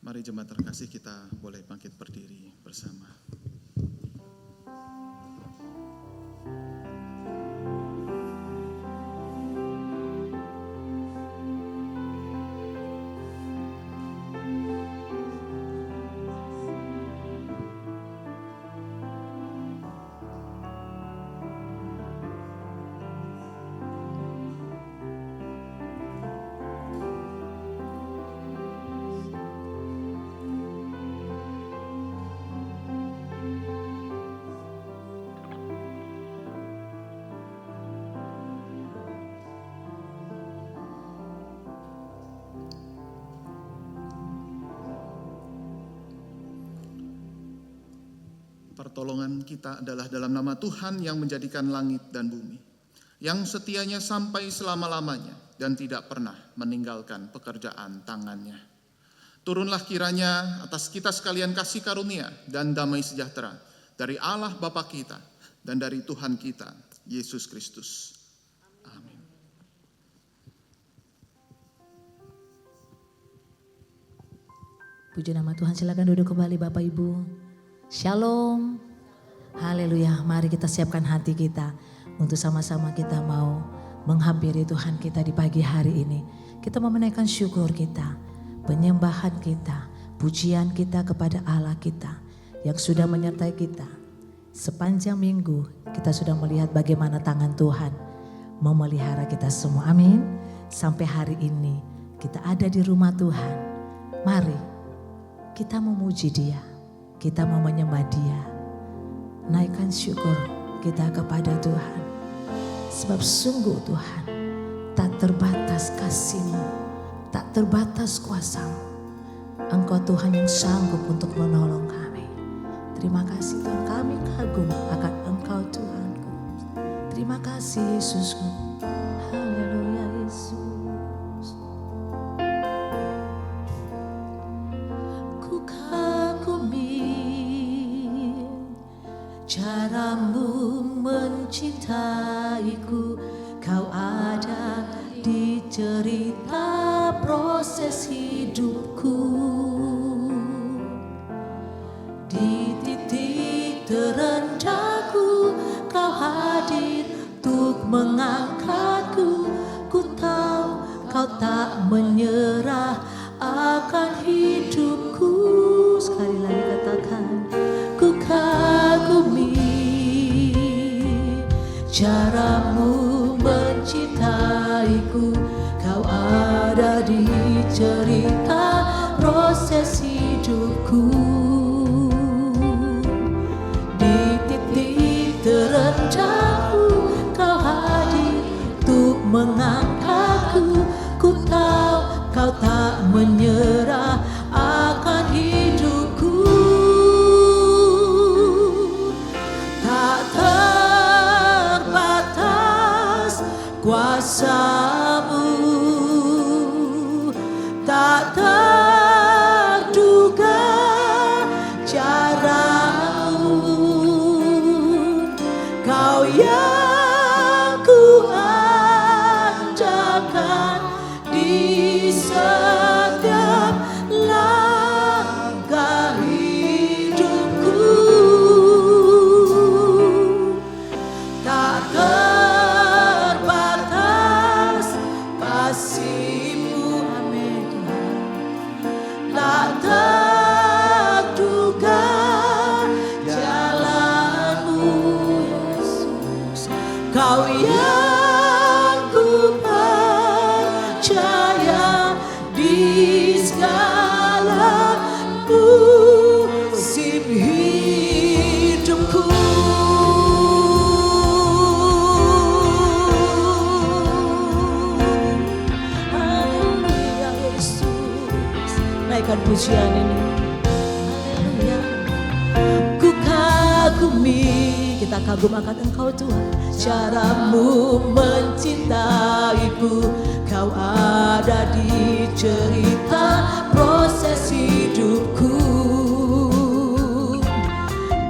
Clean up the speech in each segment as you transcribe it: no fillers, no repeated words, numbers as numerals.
Mari jemaat terkasih, kita boleh bangkit berdiri bersama. Pertolongan kita adalah dalam nama Tuhan yang menjadikan langit dan bumi, yang setianya sampai selama-lamanya dan tidak pernah meninggalkan pekerjaan tangannya. Turunlah kiranya atas kita sekalian kasih karunia dan damai sejahtera dari Allah Bapa kita dan dari Tuhan kita, Yesus Kristus. Amin. Puji nama Tuhan, silakan duduk kembali Bapak Ibu. Shalom, haleluya. Mari kita siapkan hati kita untuk sama-sama kita mau menghampiri Tuhan kita di pagi hari ini. Kita mau menaikkan syukur kita, penyembahan kita, pujian kita kepada Allah kita yang sudah menyertai kita. Sepanjang minggu kita sudah melihat bagaimana tangan Tuhan memelihara kita semua. Amin. Sampai hari ini kita ada di rumah Tuhan. Mari kita memuji Dia. Kita mau menyembah Dia, naikkan syukur kita kepada Tuhan. Sebab sungguh Tuhan, tak terbatas kasih-Mu, tak terbatas kuasa-Mu. Engkau Tuhan yang sanggup untuk menolong kami. Terima kasih Tuhan, kami kagum akan Engkau Tuhanku. Terima kasih Yesusku, haleluya Yesus. Caramu mencintaiku, kau ada di cerita proses hidupku. Di titik terendahku, kau hadir untuk mengangkatku. Ku tahu kau tak menyerah akan hidupku. Sekali lagi katakan, ku kagumi caramu mencintaiku, kau ada di cerita proses hidupku. Di titik terendahku, kau hadir untuk mengangkatku. Ku tahu kau tak menyerah akan hidupku. Kuasa-Mu tak terduga, cara-Mu kau yang ku andalkan di setiap langkah hidupku. Tak kasih-Mu, amin. Tak terduga jalan-Mu, Yesus. Kau yang ku percaya di segala musim hidupku. Naikkan pujian ini, haleluya. Ku kagumi, kita kagum akan Engkau Tuhan. Caramu mencintaiku, kau ada di cerita proses hidupku.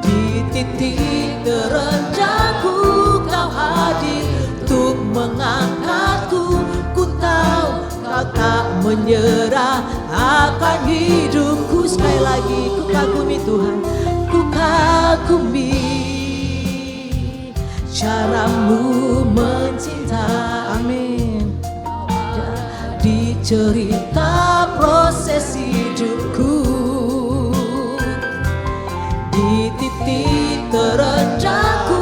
Di titik terendahku, kau hadir untuk mengangkatku. Ku tahu kau tak menyerah akan hidupku. Sekali lagi ku kagumi Tuhan, ku kagumi caramu mencinta. Amin. Di cerita proses hidupku, di titik terendahku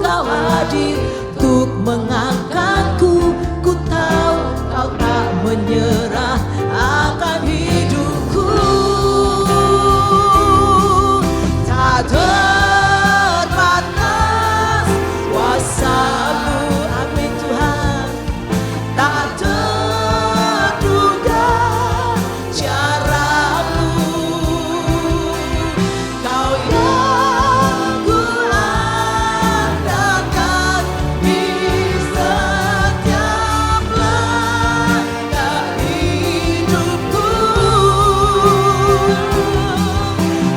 kau hadir untuk mengangkatku. Ku tahu kau tak menyerah akan hidupku. Tak terbatas kuasa-Mu, amin Tuhan. Tak terduga cara-Mu, Kau yang ku andalkan di setiap langkah hidupku.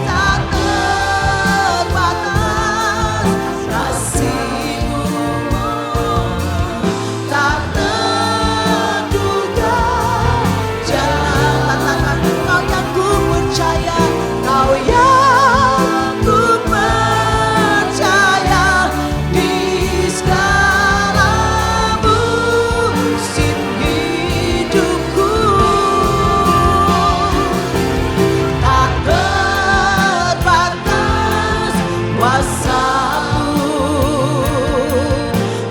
Tak terbatas kasih-Mu, tak terduga jalan. Katakan Kau yang ku percaya, Kau yang ku percaya di segala musim hidupku. Tak terbatas kuasa-Mu,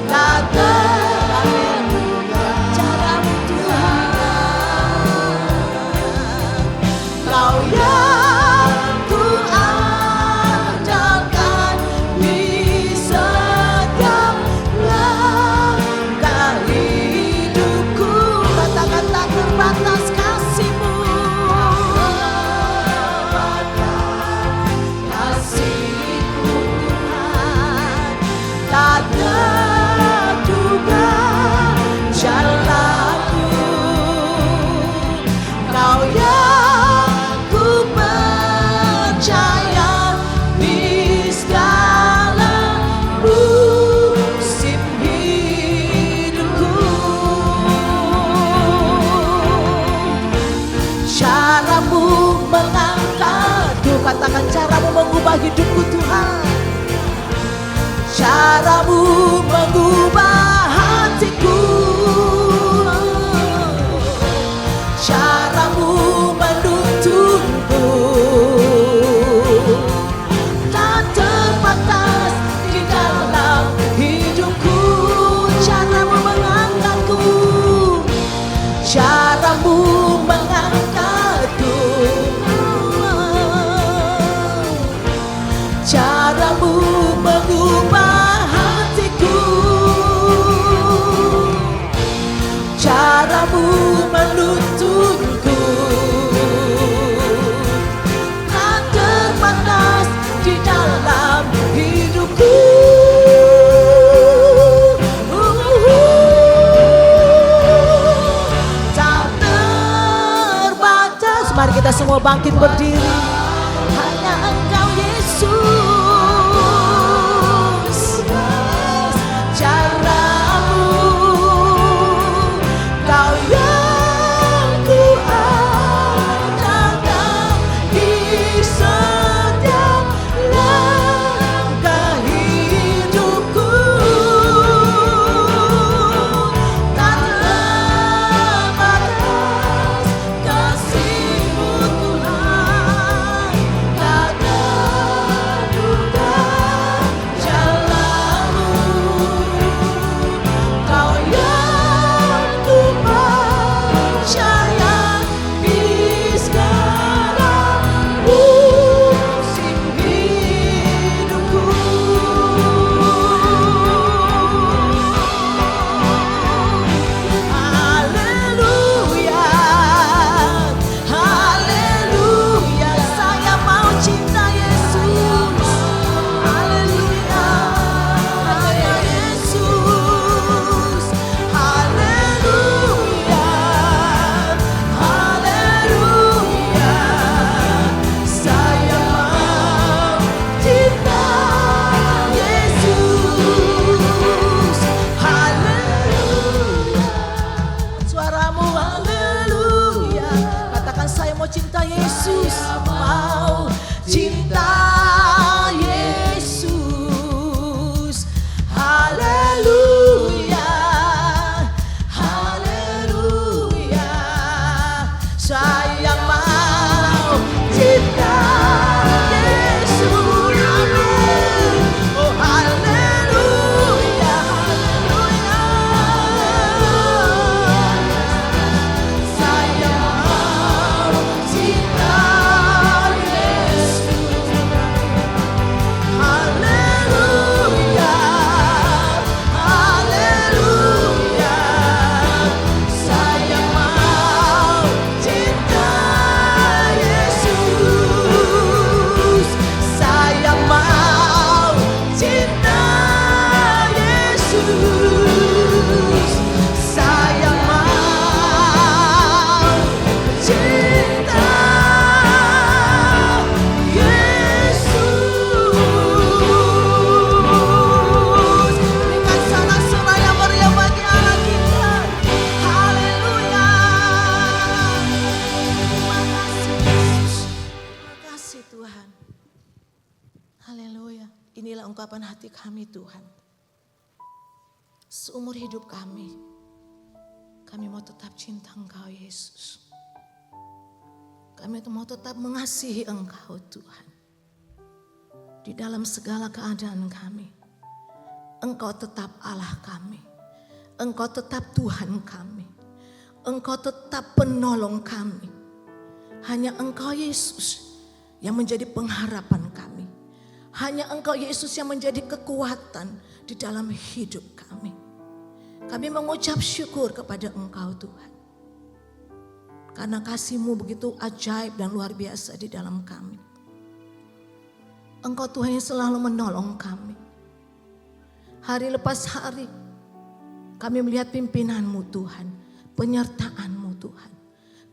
tak terduga cara-Mu Tuhan. Kau yang ku andalkan di setiap langkah hidupku. Katakan tak terbatas kasih-Mu, kasih-Mu Tuhan. Tak terduga jalan-Mu, Kau yang ku percaya di segala musim hidupku. Cara-Mu mengangkatku, katakan cara-Mu mengubah hidupku Tuhan. Cara-Mu mengubah hatiku, cara-Mu menuntunku. Tak terbatas di dalam hidupku, cara-Mu mengangkatku, cara-Mu mengangkatku, cara-Mu mengubah hatiku, cara-Mu menuntunku. Tak terbatas di dalam hidupku. Tak terbatas. Mari kita semua bangkit berdiri. Hanya Engkau Yesus, cara-Mu, Kau yang ku andalkan di setiap langkah hidupku. Tak terbatas kasih-Mu Tuhan. ungkapan hati kami Tuhan. Seumur hidup kami mau tetap cinta Engkau Yesus. Kami mau tetap mengasihi Engkau Tuhan. Di dalam segala keadaan kami, Engkau tetap Allah kami. Engkau tetap Tuhan kami. Engkau tetap penolong kami. Hanya Engkau Yesus yang menjadi pengharapan kami. Hanya Engkau Yesus yang menjadi kekuatan di dalam hidup kami. Kami mengucap syukur kepada Engkau Tuhan. Karena kasih-Mu begitu ajaib dan luar biasa di dalam kami. Engkau Tuhan yang selalu menolong kami. Hari lepas hari kami melihat pimpinan-Mu Tuhan. Penyertaan-Mu Tuhan.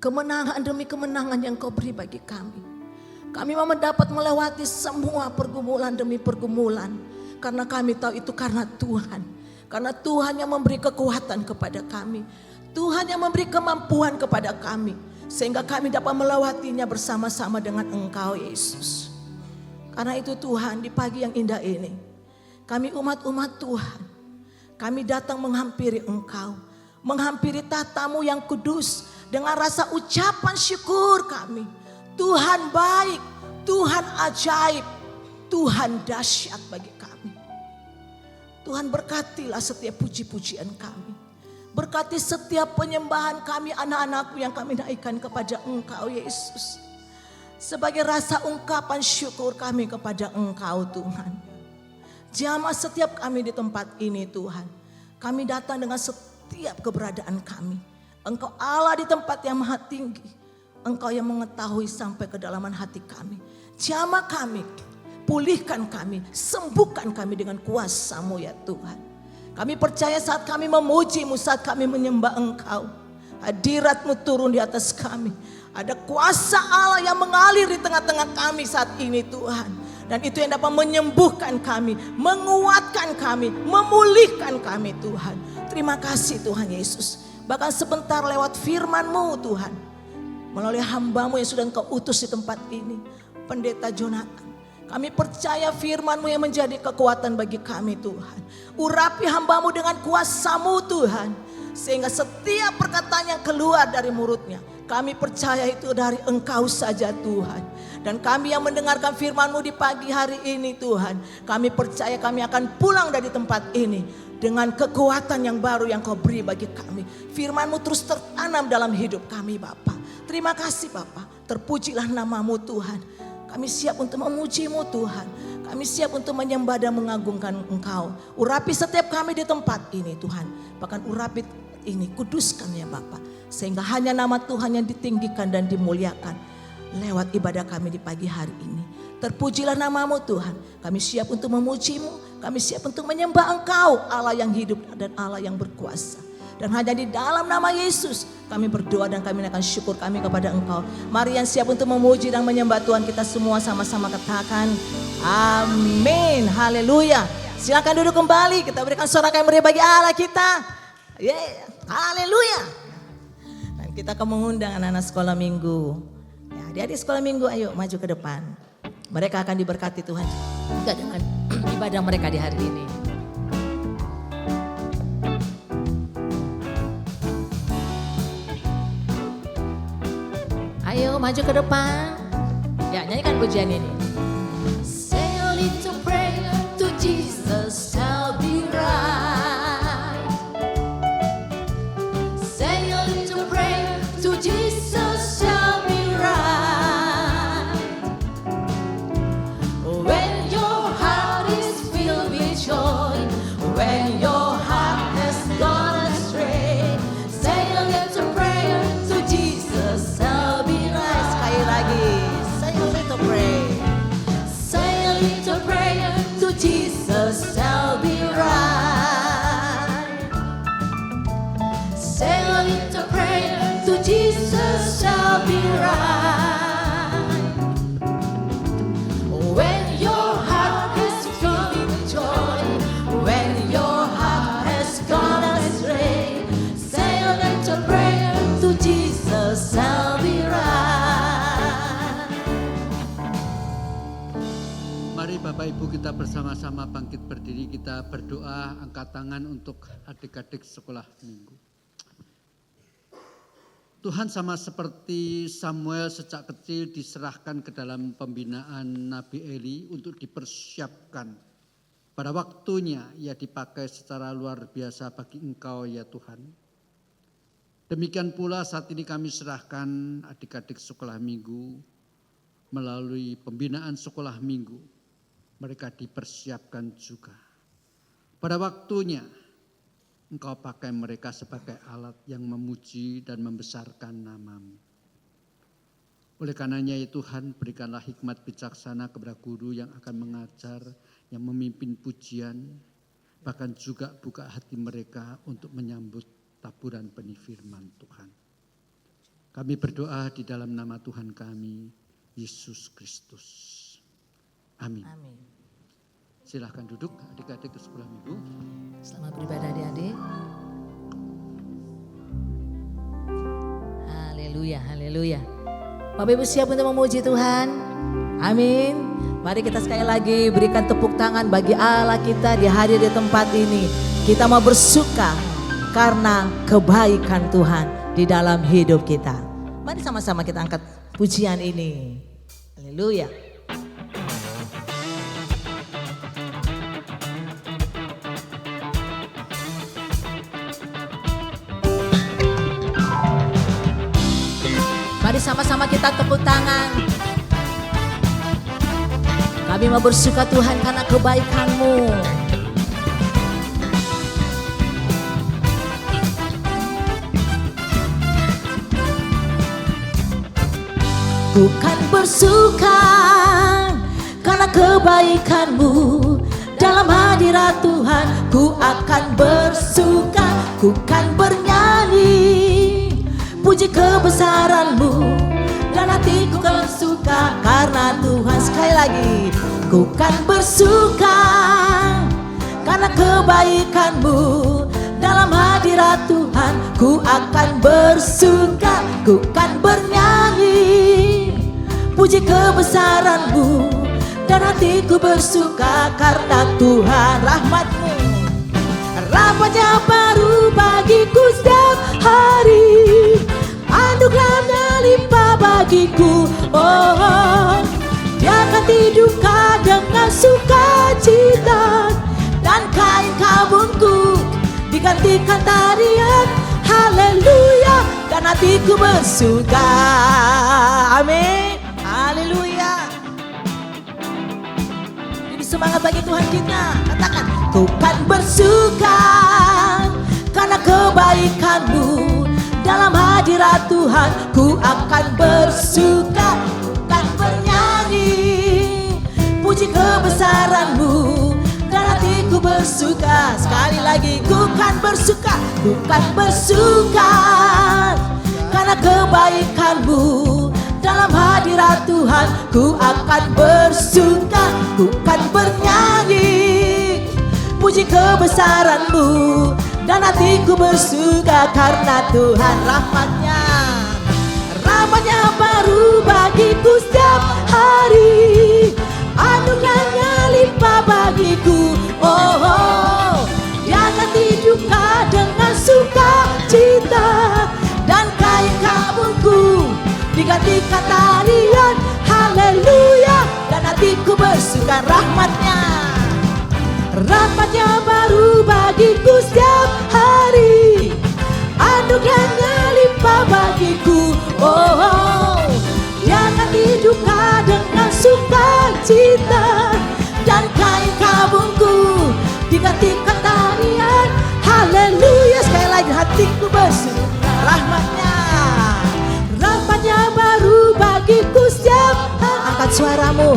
Kemenangan demi kemenangan yang Kau beri bagi kami. Kami mau mendapat melewati semua pergumulan demi pergumulan. Karena kami tahu itu karena Tuhan. Karena Tuhan yang memberi kekuatan kepada kami. Tuhan yang memberi kemampuan kepada kami. Sehingga kami dapat melewatinya bersama-sama dengan Engkau Yesus. Karena itu Tuhan, di pagi yang indah ini, kami umat-umat Tuhan, kami datang menghampiri Engkau. Menghampiri tatamu yang kudus dengan rasa ucapan syukur kami. Tuhan baik, Tuhan ajaib, Tuhan dahsyat bagi kami. Tuhan berkatilah setiap puji-pujian kami. Berkati setiap penyembahan kami, anak-anakku yang kami naikkan kepada Engkau Yesus. Sebagai rasa ungkapan syukur kami kepada Engkau Tuhan. Jamah setiap kami di tempat ini Tuhan. Kami datang dengan setiap keberadaan kami. Engkau Allah di tempat yang maha tinggi. Engkau yang mengetahui sampai kedalaman hati kami. Jamah kami, pulihkan kami, sembuhkan kami dengan kuasa-Mu ya Tuhan. Kami percaya saat kami memuji-Mu, saat kami menyembah Engkau, hadirat-Mu turun di atas kami. Ada kuasa Allah yang mengalir di tengah-tengah kami saat ini Tuhan. Dan itu yang dapat menyembuhkan kami, menguatkan kami, memulihkan kami Tuhan. Terima kasih Tuhan Yesus. Bahkan sebentar lewat firman-Mu Tuhan. Melalui hamba-Mu yang sudah Engkau utus di tempat ini. Pendeta Jonathan. Kami percaya firman-Mu yang menjadi kekuatan bagi kami Tuhan. Urapi hamba-Mu dengan kuasa-Mu Tuhan. Sehingga setiap perkataan yang keluar dari mulutnya, kami percaya itu dari Engkau saja Tuhan. Dan kami yang mendengarkan firman-Mu di pagi hari ini Tuhan, kami percaya kami akan pulang dari tempat ini dengan kekuatan yang baru yang Kau beri bagi kami. Firman-Mu terus tertanam dalam hidup kami Bapa. Terima kasih Bapa, terpujilah nama-Mu Tuhan. Kami siap untuk memuji-Mu Tuhan. Kami siap untuk menyembah dan mengagungkan Engkau. Urapi setiap kami di tempat ini Tuhan. Bahkan urapi ini, kuduskan ya Bapa. Sehingga hanya nama Tuhan yang ditinggikan dan dimuliakan lewat ibadah kami di pagi hari ini. Terpujilah nama-Mu Tuhan. Kami siap untuk memuji-Mu. Kami siap untuk menyembah Engkau, Allah yang hidup dan Allah yang berkuasa. Dan hanya di dalam nama Yesus kami berdoa dan kami akan syukur kami kepada Engkau. Mari yang siap untuk memuji dan menyembah Tuhan, kita semua sama-sama katakan amin. Haleluya. Silakan duduk kembali, kita berikan sorak yang meriah bagi Allah kita. Haleluya. Dan kita akan mengundang anak-anak sekolah minggu. Ya, adik-adik sekolah minggu, ayo maju ke depan. Mereka akan diberkati Tuhan juga dengan ibadah mereka di hari ini. Ayo maju ke depan. Ya, nyanyikan pujian ini. Say a little prayer to Jesus shall be right. Say a little prayer to Jesus shall be right. When your heart is filled with joy, when your heart has gone astray, say a little prayer to Jesus shall be right. Sekali lagi, say a little prayer. Say a little prayer to Jesus shall be right. Say a little prayer to Jesus shall be right. When your heart is filled with joy, when your heart has gone astray, say a little prayer to Jesus shall be right. Mari Bapak Bapak Ibu, kita bersama-sama bangkit berdiri, kita berdoa, angkat tangan untuk adik-adik sekolah minggu. Tuhan, sama seperti Samuel sejak kecil diserahkan ke dalam pembinaan Nabi Eli untuk dipersiapkan. Pada waktunya ia dipakai secara luar biasa bagi Engkau ya Tuhan. Demikian pula saat ini kami serahkan adik-adik sekolah minggu melalui pembinaan sekolah minggu. Mereka dipersiapkan juga. Pada waktunya Engkau pakai mereka sebagai alat yang memuji dan membesarkan nama-Mu. Oleh karenanya ya Tuhan, berikanlah hikmat bijaksana kepada guru yang akan mengajar, yang memimpin pujian, bahkan juga buka hati mereka untuk menyambut taburan benih firman Tuhan. Kami berdoa di dalam nama Tuhan kami, Yesus Kristus. Amin. Amin. Silahkan duduk adik-adik ke sekolah minggu. Selamat beribadah adik-adik. Haleluya, haleluya. Bapak Ibu siap untuk memuji Tuhan? Amin. Mari kita sekali lagi berikan tepuk tangan bagi Allah kita di hadir di tempat ini. Kita mau bersuka karena kebaikan Tuhan di dalam hidup kita. Mari sama-sama kita angkat pujian ini. Haleluya. Mari sama-sama kita tepuk tangan. Kami mau bersuka Tuhan karena kebaikan-Mu. Ku kan bersuka karena kebaikan-Mu. Dalam hadirat Tuhan ku akan bersuka. Ku kan bernyanyi puji kebesaran-Mu, dan hatiku kan suka karena Tuhan. Sekali lagi, ku kan bersuka karena kebaikan-Mu. Dalam hadirat Tuhan ku akan bersuka. Ku kan bernyanyi puji kebesaran-Mu, dan hatiku bersuka karena Tuhan. Rahmat-Mu, rahmat-Nya baru bagiku setiap hari. Anugerahnya limpah bagiku. Oh, Dia akan tidurkan dengan sukacita, dan kain kabungku digantikan tarian. Haleluya, dan hatiku bersuka. Amin. Haleluya. Ini semangat bagi Tuhan kita. Katakan, ku kan bersuka karena kebaikan-Mu. Dalam hadirat Tuhan ku akan bersuka. Ku kan bernyanyi puji kebesaran-Mu, dan hatiku bersuka. Sekali lagi, ku kan bersuka. Ku kan bersuka karena kebaikan-Mu. Dalam hadirat Tuhan ku akan bersuka. Ku kan bernyanyi puji kebesaran-Mu, dan hatiku bersuka karena Tuhan. Rahmat-Nya, rahmat-Nya baru bagiku setiap hari. Anugerahnya limpah bagiku. Oh, Dia akan tidurkan dengan sukacita, dan kain kabungku digantikan tarian. Haleluya, dan hatiku bersuka. Rahmat-Nya, rahmat-Nya baru bagiku setiap hari. Anugerahnya limpah bagiku. Oh, Dia akan hidupkan dengan sukacita, dan kain kabungku digantikan tarian. Haleluya, sekali lagi hatiku bersuka. Rahmat-Nya, rahmat-Nya baru bagiku setiap hari. Angkat suaramu.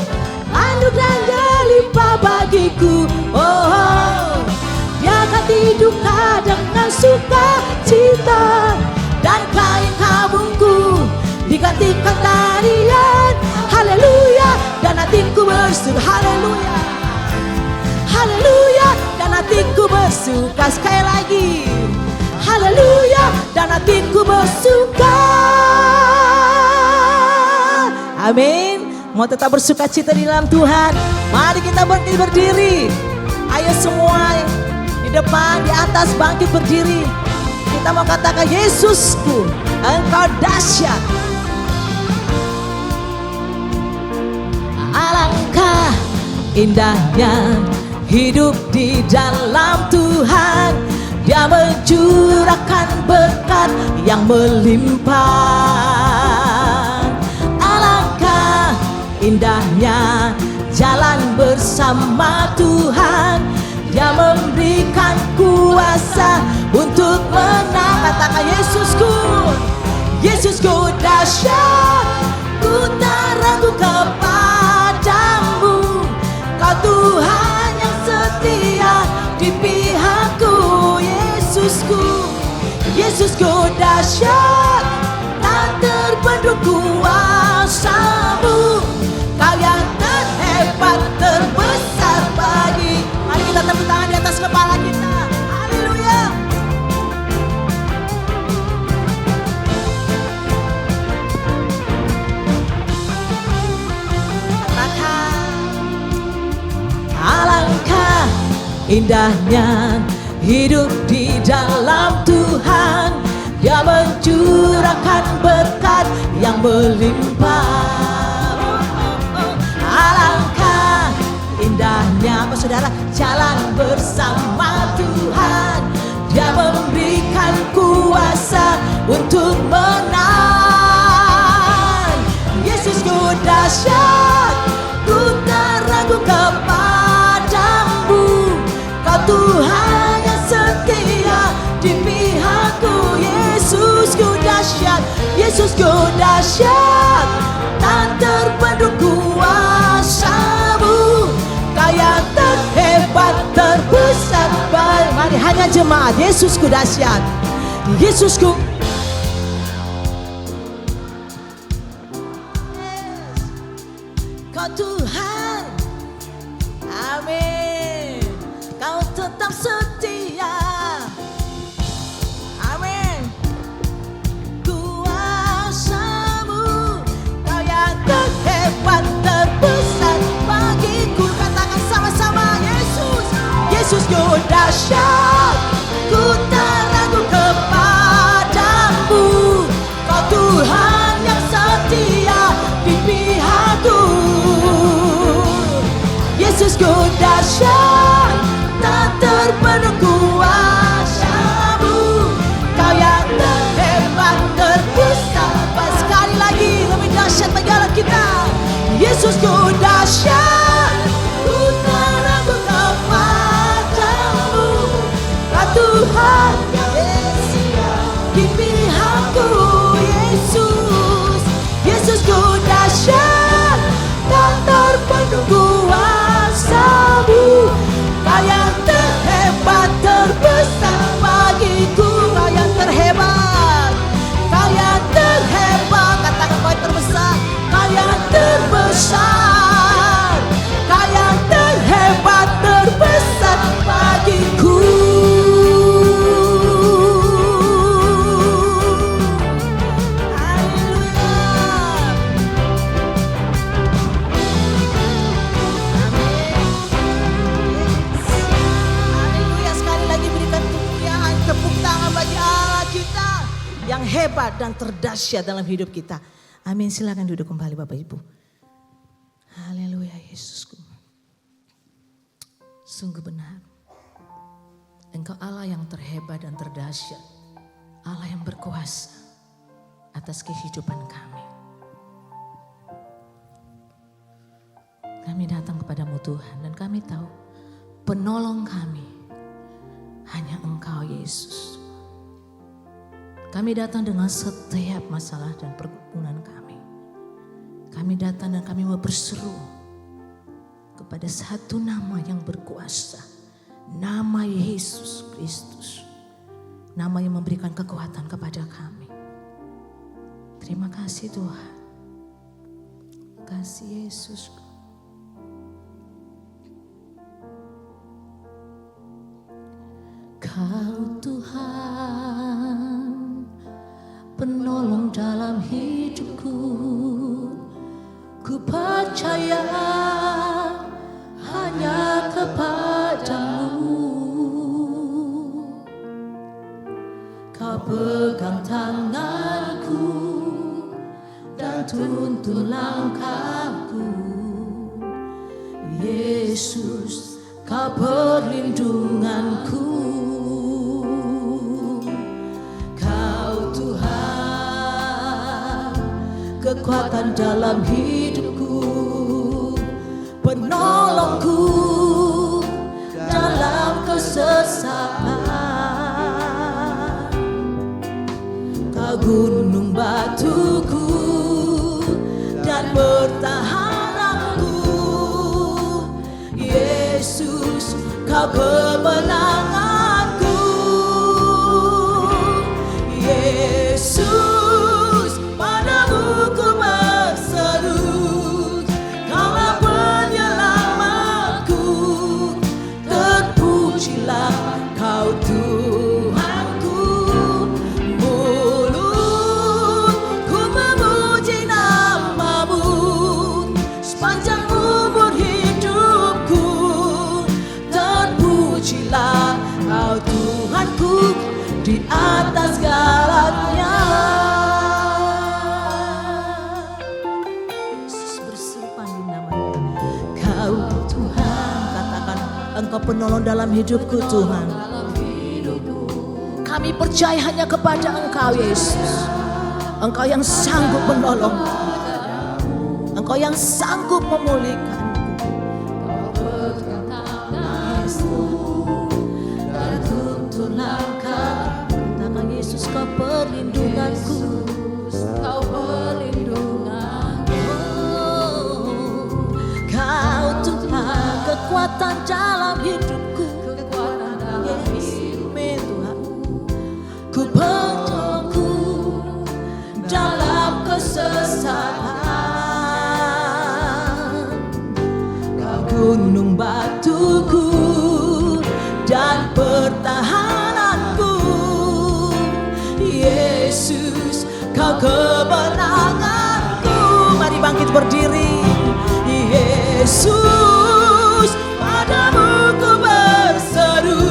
Anugerahnya limpah bagiku. Oh, Dia akan tidurkan dengan sukacita, dan kain kabungku digantikan tarian. Haleluya, dan hatiku bersuka. Haleluya, haleluya, dan hatiku bersuka. Sekali lagi, haleluya, dan hatiku bersuka. Amin. mau tetap bersuka cita di dalam Tuhan, mari kita berdiri. Ayo semua di depan, di atas, bangkit berdiri. Kita mau katakan, Yesusku, Engkau dahsyat. Alangkah indahnya hidup di dalam Tuhan. Dia mencurahkan berkat yang melimpah. Alangkah indahnya jalan bersama Tuhan. Dia memberikan kuasa untuk menang. Katakan, Yesusku, Yesusku dahsyat. Ku tak ragu kepadamu. Kau Tuhan yang setia di pihakku. Yesusku, Yesusku dahsyat. Tak terbendung kuasamu. Kau yang terhebat, terbesar bagi. Mari kita tepuk tangan di atas kepala kita. Haleluya. Alangkah indahnya hidup di dalam Tuhan. Dia mencurahkan berkat yang melimpah. Alangkah indahnya, apa saudara, jalan bersama Tuhan. Dia memberikan kuasa untuk menang. Yesusku dahsyat. Ku tak ragu kepadamu. Kau Tuhan yang setia di pihakku. Yesusku dahsyat. Yesusku dahsyat. Tak terbendung kuasamu. Kau yang terhebat, terbesar. Mari hanya jemaat, Yesusku dahsyat. Yesusku. Kau Tuhan, amin. Kau tetap setia, amin. Kuasamu, Kau yang terhebat, terbesar bagiku. Katakan sama-sama, Yesus, Yesusku dahsyat. Ku tak ragu kepadamu. Kau Tuhan yang setia di pihakku. Yesusku dahsyat. Tak terbendung kuasamu. Kau yang terhebat, terbesar. Sekali lagi, lebih dahsyat bagi Allah kita. Yesusku dahsyat. Ku tak ragu kepadamu. Kau Tuhan yang setia di pihakku. Yesus, Yesusku dahsyat. Tak terbendung kuasamu. Kau yang terhebat, terbesar bagiku. Kau yang terhebat, Kau yang terhebat. Katakan, Kau yang terbesar. Kau yang terbesar. Kau yang terhebat, terbesar bagiku. Yang hebat dan terdahsyat dalam hidup kita. Amin. Silakan duduk kembali Bapak Ibu. Haleluya, Yesusku. Sungguh benar. Engkau Allah yang terhebat dan terdahsyat. Allah yang berkuasa atas kehidupan kami. Kami datang kepadamu Tuhan dan kami tahu penolong kami hanya Engkau, Yesus. Kami datang dengan setiap masalah dan pergumulan kami. Kami datang dan kami mau berseru kepada satu nama yang berkuasa. Nama Yesus Kristus. Nama yang memberikan kekuatan kepada kami. Terima kasih Tuhan. Terima kasih Yesus. Kau Tuhan, penolong dalam hidupku, ku percaya percaya hanya kepadamu. Kau pegang tanganku dan tuntun langkahku. Yesus, Kau perlindunganku. Kau Tuhan, kekuatan dalam hidupku, penolongku dalam kesesakan. Kau gunung batuku dan pertahananku. Yesus, Kau kemenanganku. Yesus, padamu ku berseru, Kaulah penyelamatku. Terpujilah Kau Tuhanku. Mulutku memuji nama-Mu sepanjang umur hidupku. Terpujilah Kau Tuhanku di atas segalanya. Yesus berseru panggil namanya. Kau Tuhan, katakan Engkau penolong dalam hidupku Tuhan. Kami percaya hanya kepada Engkau Yesus. Engkau yang sanggup menolong, Engkau yang sanggup memulihkan. Dan tuntun langkah, katakan Yesus Kau perlindunganku. Kau perlindunganku. Kau Tuhan, kekuatan dalam hidupku. Amin Tuhan. Ku penolongku dalam kesesakan. Kau gunung batuku dan pertahananku. Yesus, Kau kemenanganku. Mari bangkit berdiri. Yesus, padamu ku berseru,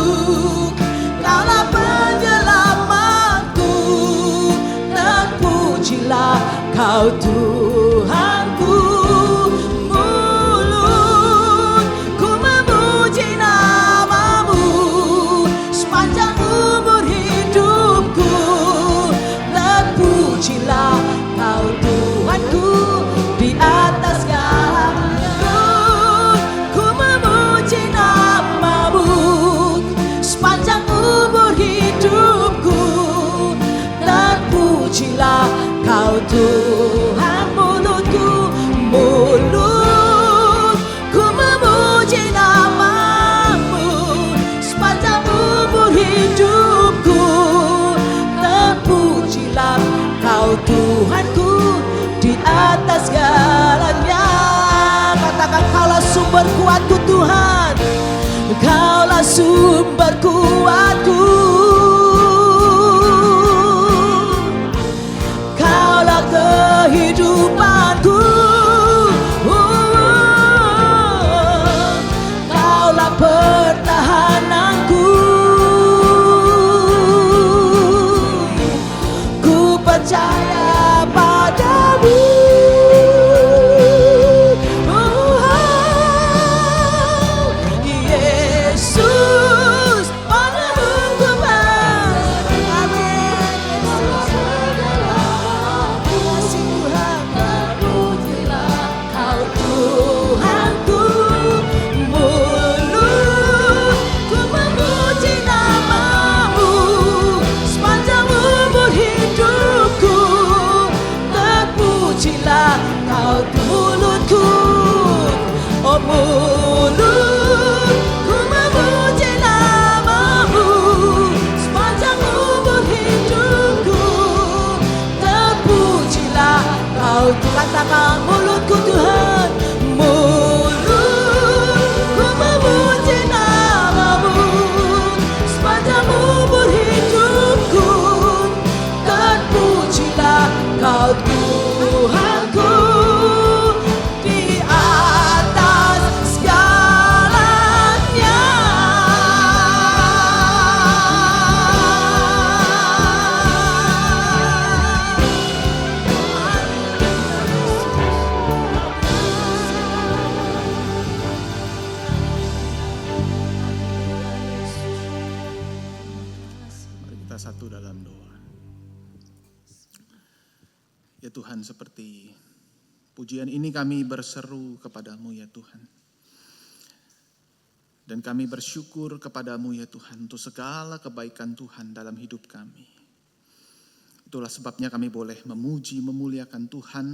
Kaulah penyelamatku. Terpujilah Kau Tuhanku. Mulutku memuji nama-Mu sepanjang umur hidupku. Terpujilah Kau Tuhanku di atas segalanya. Ku memuji nama-Mu sepanjang umur hidupku. Terpujilah Kau Tuhan. Mulutku memuji nama-Mu sepanjang umur hidupku. Terpujilah Kau Tuhanku di atas segalanya. Katakan Kaulah sumber kuatku Tuhan. Kaulah sumber kuatku. Kaulah kehidupanku. Kaulah pertahananku. Ku percaya padamu. Yesus, padamu ku berseru. Kasih Tuhan, terpujilah Kau Tuhanku. Mulutku memuji nama-Mu sepanjang umur hidupku. Terpujilah Kau mulutku. Oh mulutku memuji nama-Mu sepanjang umur hidupku. Terpujilah Kau Tuhan. Katakan mulutku Tuhan. Mulutku memuji nama-Mu sepanjang umur hidupku. Terpujilah Kau Tuhanku di Ya Tuhan, seperti pujian ini kami berseru kepadamu ya Tuhan. Dan kami bersyukur kepadamu ya Tuhan untuk segala kebaikan Tuhan dalam hidup kami. Itulah sebabnya kami boleh memuji, memuliakan Tuhan.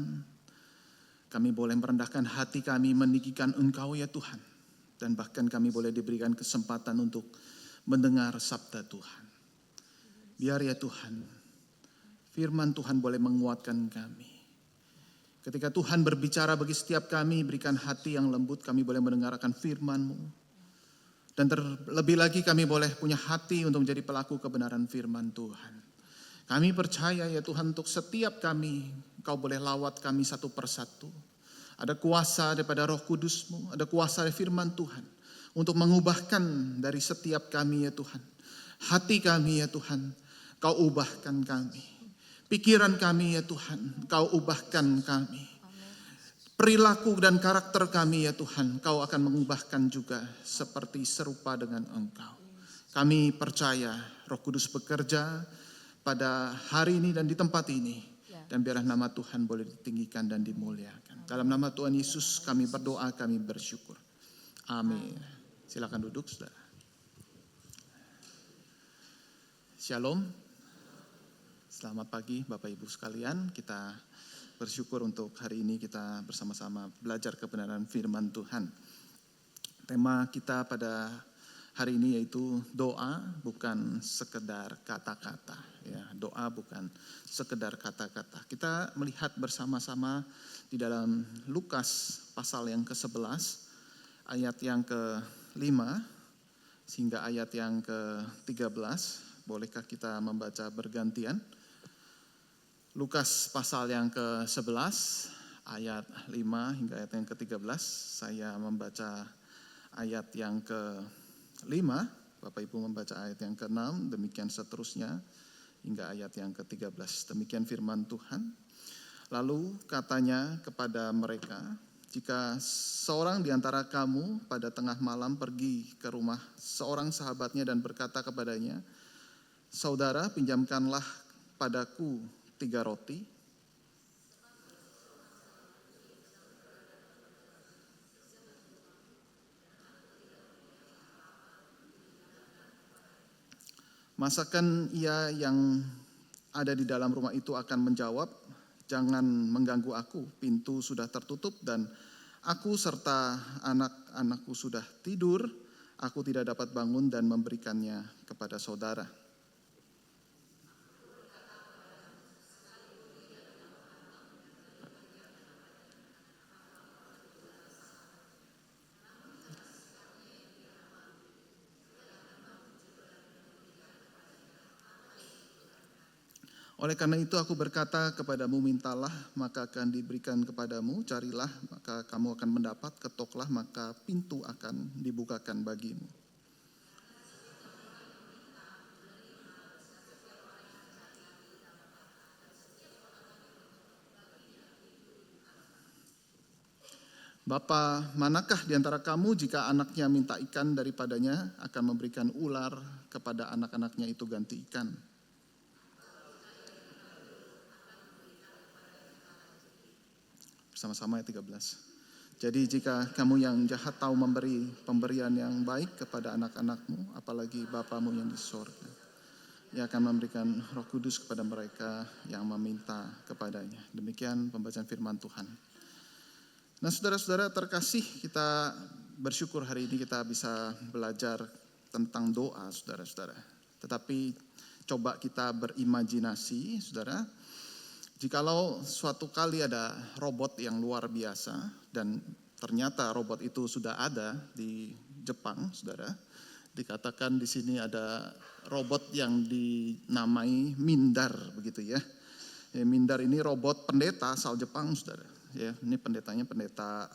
Kami boleh merendahkan hati kami, meninggikan Engkau ya Tuhan. Dan bahkan kami boleh diberikan kesempatan untuk mendengar sabda Tuhan. Biar ya Tuhan, firman Tuhan boleh menguatkan kami. Ketika Tuhan berbicara bagi setiap kami, berikan hati yang lembut, kami boleh mendengarkan firman-Mu. Dan terlebih lagi kami boleh punya hati untuk menjadi pelaku kebenaran firman Tuhan. Kami percaya ya Tuhan, untuk setiap kami, Engkau boleh lawat kami satu persatu. Ada kuasa daripada Roh Kudus-Mu, ada kuasa dari firman Tuhan untuk mengubahkan dari setiap kami ya Tuhan. Hati kami ya Tuhan, Kau ubahkan kami. Pikiran kami ya Tuhan, Kau ubahkan kami. Perilaku dan karakter kami ya Tuhan, Kau akan mengubahkan juga seperti serupa dengan Engkau. Kami percaya Roh Kudus bekerja pada hari ini dan di tempat ini. Dan biarlah nama Tuhan boleh ditinggikan dan dimuliakan. Dalam nama Tuhan Yesus kami berdoa, kami bersyukur. Amin. Silakan duduk saudara. Shalom. Selamat pagi Bapak Ibu sekalian. Kita bersyukur untuk hari ini kita bersama-sama belajar kebenaran firman Tuhan. Tema kita pada hari ini yaitu doa bukan sekedar kata-kata. Ya, doa bukan sekedar kata-kata. Kita melihat bersama-sama di dalam Lukas pasal yang ke-11 ayat yang ke-5 sehingga ayat yang ke-13. Bolehkah kita membaca bergantian? Lukas pasal yang ke-11 ayat 5 hingga ayat yang ke-13. Saya membaca ayat yang ke-5, Bapak Ibu membaca ayat yang ke-6, demikian seterusnya hingga ayat yang ke-13. Demikian firman Tuhan. Lalu katanya kepada mereka, jika seorang di antara kamu pada tengah malam pergi ke rumah seorang sahabatnya dan berkata kepadanya, saudara, pinjamkanlah padaku 3 roti. Masakan ia yang ada di dalam rumah itu akan menjawab, jangan mengganggu aku, pintu sudah tertutup dan aku serta anak-anakku sudah tidur, aku tidak dapat bangun dan memberikannya kepada saudara. Oleh karena itu aku berkata kepadamu, mintalah maka akan diberikan kepadamu, carilah maka kamu akan mendapat, ketoklah maka pintu akan dibukakan bagimu. Bapa, manakah di antara kamu jika anaknya minta ikan daripadanya akan memberikan ular kepada anak-anaknya itu ganti ikan? Bersama-sama ayat 13. Jadi jika kamu yang jahat tahu memberi pemberian yang baik kepada anak-anakmu, apalagi Bapamu yang di sorga, Ia akan memberikan Roh Kudus kepada mereka yang meminta kepadanya. Demikian pembacaan firman Tuhan. Nah, saudara-saudara terkasih, kita bersyukur hari ini kita bisa belajar tentang doa, saudara-saudara. Tetapi coba kita berimajinasi, saudara. Jikalau suatu kali ada robot yang luar biasa dan ternyata robot itu sudah ada di Jepang, saudara. Dikatakan di sini ada robot yang dinamai Mindar, begitu ya. Mindar ini robot pendeta asal Jepang, saudara. Ya, ini pendetanya pendeta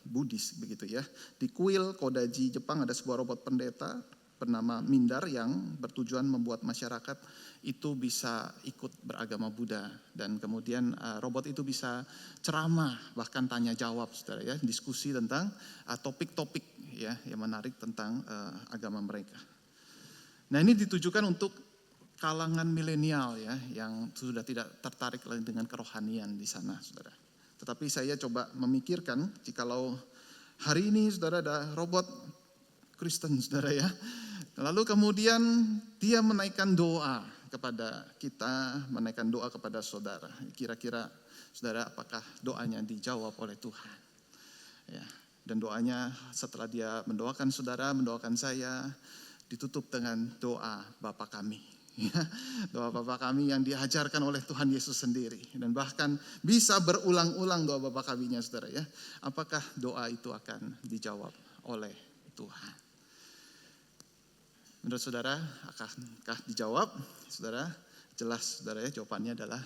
Buddhis, begitu ya. Di kuil Kodaji Jepang ada sebuah robot pendeta bernama Mindar yang bertujuan membuat masyarakat itu bisa ikut beragama Buddha, dan kemudian robot itu bisa ceramah bahkan tanya jawab, saudara ya, diskusi tentang topik-topik ya yang menarik tentang agama mereka. Nah, ini ditujukan untuk kalangan milenial ya, yang sudah tidak tertarik lagi dengan kerohanian di sana, saudara. Tetapi saya coba memikirkan, jikalau hari ini saudara ada robot Kristen, saudara ya. Lalu kemudian dia menaikkan doa kepada kita, menaikkan doa kepada saudara. Kira-kira saudara, apakah doanya dijawab oleh Tuhan? Ya, dan doanya setelah dia mendoakan saudara, mendoakan saya, ditutup dengan doa Bapa kami. Ya, doa Bapa kami yang diajarkan oleh Tuhan Yesus sendiri. Dan bahkan bisa berulang-ulang doa Bapa kaminya, saudara ya. Apakah doa itu akan dijawab oleh Tuhan? Menurut saudara, akankah dijawab? Saudara, jelas saudara ya, jawabannya adalah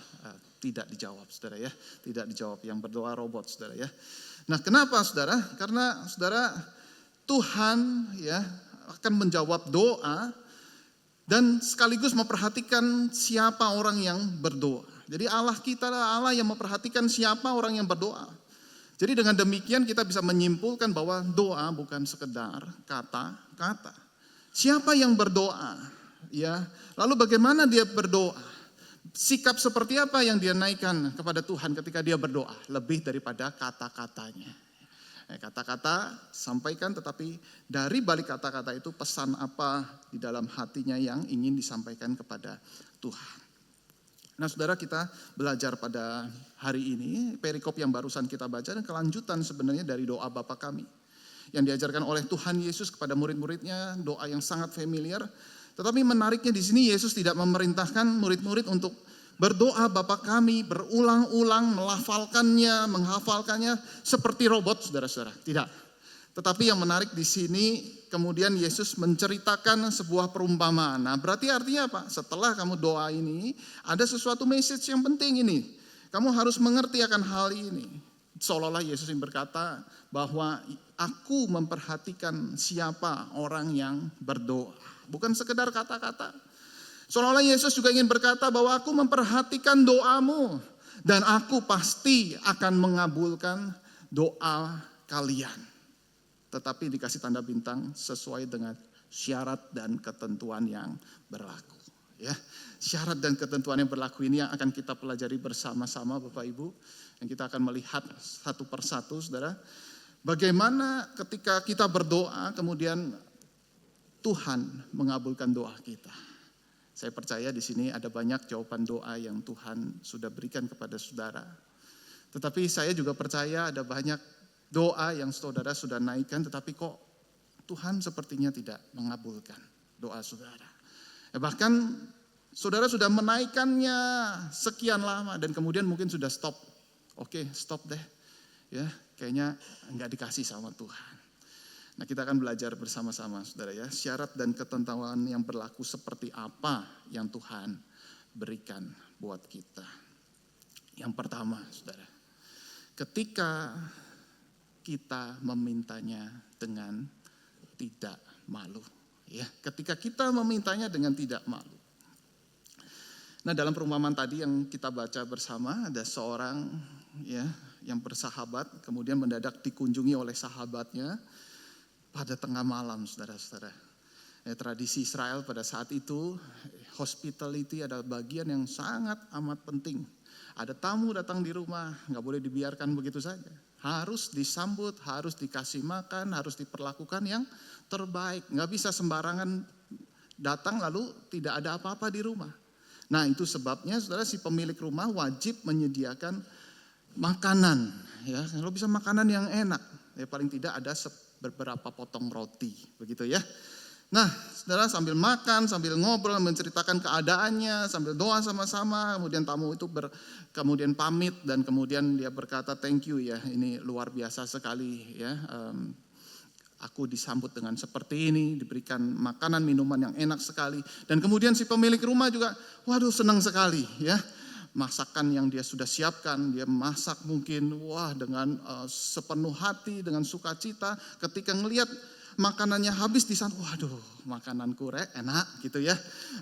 tidak dijawab, saudara ya. Tidak dijawab, yang berdoa robot, saudara ya. Nah, kenapa saudara? Karena saudara, Tuhan ya akan menjawab doa dan sekaligus memperhatikan siapa orang yang berdoa. Jadi Allah kita adalah Allah yang memperhatikan siapa orang yang berdoa. Jadi dengan demikian kita bisa menyimpulkan bahwa doa bukan sekedar kata-kata. Siapa yang berdoa? Ya, lalu bagaimana dia berdoa? Sikap seperti apa yang dia naikkan kepada Tuhan ketika dia berdoa? Lebih daripada kata-katanya. Kata-kata sampaikan, tetapi dari balik kata-kata itu pesan apa di dalam hatinya yang ingin disampaikan kepada Tuhan. Nah saudara, kita belajar pada hari ini perikop yang barusan kita baca dan kelanjutan sebenarnya dari doa Bapa kami yang diajarkan oleh Tuhan Yesus kepada murid-muridnya, doa yang sangat familiar. Tetapi menariknya di sini Yesus tidak memerintahkan murid-murid untuk berdoa Bapa kami berulang-ulang, melafalkannya, menghafalkannya seperti robot, saudara-saudara. Tidak. Tetapi yang menarik di sini kemudian Yesus menceritakan sebuah perumpamaan. Nah, berarti artinya apa? Setelah kamu doa ini, ada sesuatu message yang penting ini. Kamu harus mengerti akan hal ini. Seolah-olah Yesus yang berkata bahwa aku memperhatikan siapa orang yang berdoa. Bukan sekedar kata-kata. Seolah-olah Yesus juga ingin berkata bahwa aku memperhatikan doamu dan aku pasti akan mengabulkan doa kalian. Tetapi dikasih tanda bintang sesuai dengan syarat dan ketentuan yang berlaku. Ya, syarat dan ketentuan yang berlaku ini yang akan kita pelajari bersama-sama Bapak Ibu. Dan kita akan melihat satu persatu, saudara. Bagaimana ketika kita berdoa kemudian Tuhan mengabulkan doa kita. Saya percaya di sini ada banyak jawaban doa yang Tuhan sudah berikan kepada saudara. Tetapi saya juga percaya ada banyak doa yang saudara sudah naikkan, tetapi kok Tuhan sepertinya tidak mengabulkan doa saudara. Bahkan saudara sudah menaikkannya sekian lama dan kemudian mungkin sudah stop. Oke, stop deh. Ya, kayaknya enggak dikasih sama Tuhan. Nah, kita akan belajar bersama-sama saudara ya, syarat dan ketentuan yang berlaku seperti apa yang Tuhan berikan buat kita. Yang pertama saudara, ketika kita memintanya dengan tidak malu. Ya, ketika kita memintanya dengan tidak malu. Nah, dalam perumpamaan tadi yang kita baca bersama, ada seorang ya yang bersahabat kemudian mendadak dikunjungi oleh sahabatnya pada tengah malam, saudara-saudara. Tradisi Israel pada saat itu, hospitality adalah bagian yang sangat amat penting. Ada tamu datang di rumah, nggak boleh dibiarkan begitu saja. Harus disambut, harus dikasih makan, harus diperlakukan yang terbaik. Nggak bisa sembarangan datang lalu tidak ada apa-apa di rumah. Nah itu sebabnya saudara, si pemilik rumah wajib menyediakan makanan. Ya, kalau bisa makanan yang enak, ya paling tidak ada beberapa potong roti, begitu ya. Nah, saudara sambil makan, sambil ngobrol, menceritakan keadaannya, sambil doa sama-sama, kemudian tamu itu kemudian pamit dan kemudian dia berkata thank you ya, ini luar biasa sekali ya. Aku disambut dengan seperti ini, diberikan makanan minuman yang enak sekali. Dan kemudian si pemilik rumah juga, waduh senang sekali ya. Masakan yang dia sudah siapkan, dia masak mungkin dengan sepenuh hati, dengan sukacita. Ketika ngelihat makanannya habis di sana, waduh makananku enak gitu ya.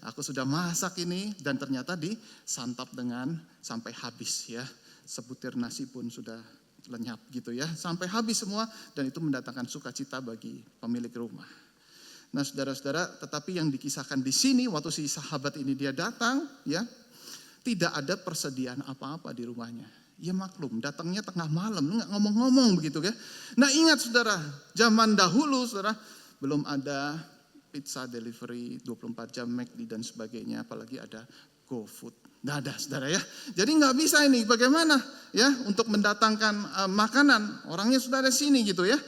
Aku sudah masak ini dan ternyata disantap dengan sampai habis ya. Sebutir nasi pun sudah lenyap gitu ya. Sampai habis semua dan itu mendatangkan sukacita bagi pemilik rumah. Nah saudara-saudara, tetapi yang dikisahkan di sini waktu si sahabat ini dia datang, ya, tidak ada persediaan apa-apa di rumahnya. Ya maklum, datangnya tengah malam, nggak ngomong-ngomong begitu ya. Nah ingat saudara, zaman dahulu saudara, belum ada pizza delivery 24 jam, McD dan sebagainya, apalagi ada GoFood. Nggak ada saudara ya. Jadi nggak bisa ini, bagaimana ya untuk mendatangkan makanan, orangnya sudah ada sini gitu ya.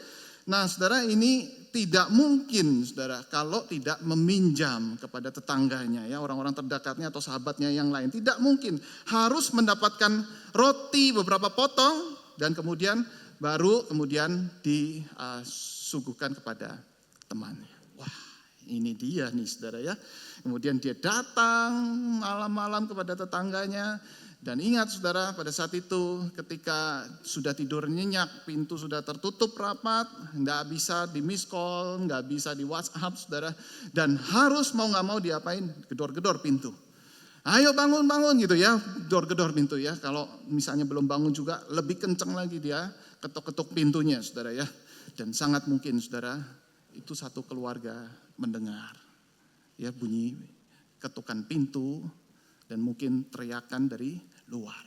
Nah saudara, ini tidak mungkin saudara kalau tidak meminjam kepada tetangganya ya, orang-orang terdekatnya atau sahabatnya yang lain. Tidak mungkin, harus mendapatkan roti beberapa potong dan baru kemudian disuguhkan kepada temannya. Wah, ini dia nih saudara ya. Kemudian dia datang malam-malam kepada tetangganya. Dan ingat saudara, pada saat itu ketika sudah tidur nyenyak, pintu sudah tertutup rapat, nggak bisa di miss call, nggak bisa di WhatsApp saudara, dan harus mau nggak mau diapain, gedor-gedor pintu. Ayo bangun gitu ya, gedor-gedor pintu ya. Kalau misalnya belum bangun juga lebih kencang lagi dia ketuk-ketuk pintunya saudara ya. Dan sangat mungkin saudara itu satu keluarga mendengar ya bunyi ketukan pintu dan mungkin teriakan dari luar.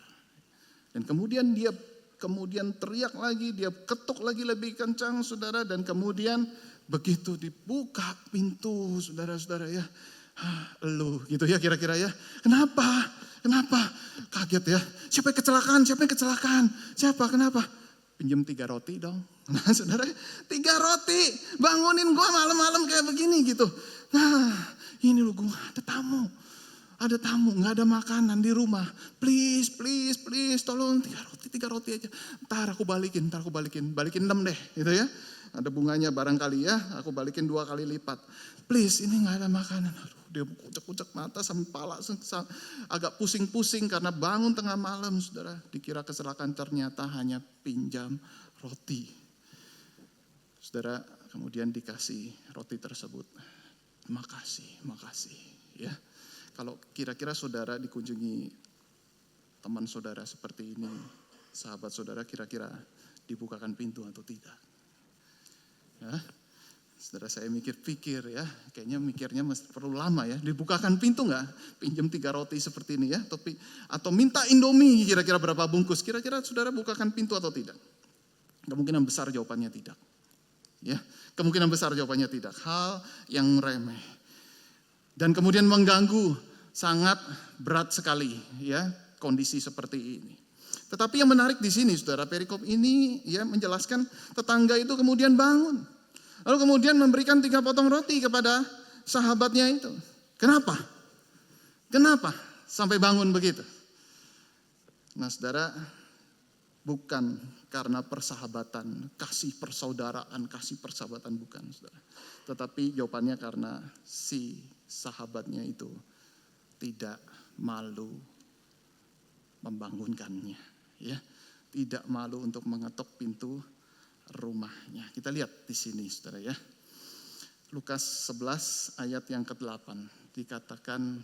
Dan kemudian dia teriak lagi, dia ketuk lagi lebih kencang saudara, dan kemudian begitu dibuka pintu saudara-saudara ya, lu gitu ya kira-kira ya. Kenapa? Kaget ya. Siapa yang kecelakaan? Siapa? Kenapa? Pinjam 3 roti dong. Nah saudara, 3 roti, bangunin gua malam-malam kayak begini gitu. Nah ini lu, gua ada tamu, nggak ada makanan di rumah. Please, tolong 3 roti aja. Ntar aku balikin, balikin 6 deh, gitu ya. Ada bunganya barangkali ya, aku balikin 2 kali lipat. Please, ini nggak ada makanan. Aduh, dia kucek-kucek mata sampai pala agak pusing-pusing karena bangun tengah malam, saudara. Dikira kecelakaan, ternyata hanya pinjam roti. Saudara, kemudian dikasih roti tersebut. Makasih, ya. Kalau kira-kira saudara dikunjungi teman saudara seperti ini, sahabat saudara, kira-kira dibukakan pintu atau tidak? Ya, saudara, saya mikir-pikir ya, kayaknya mikirnya masih perlu lama ya. Dibukakan pintu nggak? Pinjam 3 roti seperti ini ya, atau minta Indomie kira-kira berapa bungkus? Kira-kira saudara bukakan pintu atau tidak? Kemungkinan besar jawabannya tidak. Ya, kemungkinan besar jawabannya tidak. Hal yang remeh. Dan kemudian mengganggu, sangat berat sekali ya kondisi seperti ini. Tetapi yang menarik di sini saudara, perikop ini ya menjelaskan tetangga itu kemudian bangun. Lalu kemudian memberikan 3 potong roti kepada sahabatnya itu. Kenapa sampai bangun begitu? Nah saudara, bukan karena persahabatan, kasih persahabatan bukan saudara. Tetapi jawabannya karena si sahabatnya itu tidak malu membangunkannya, ya, tidak malu untuk mengetuk pintu rumahnya. Kita lihat di sini, saudara ya. Lukas 11 ayat yang ke-8 dikatakan,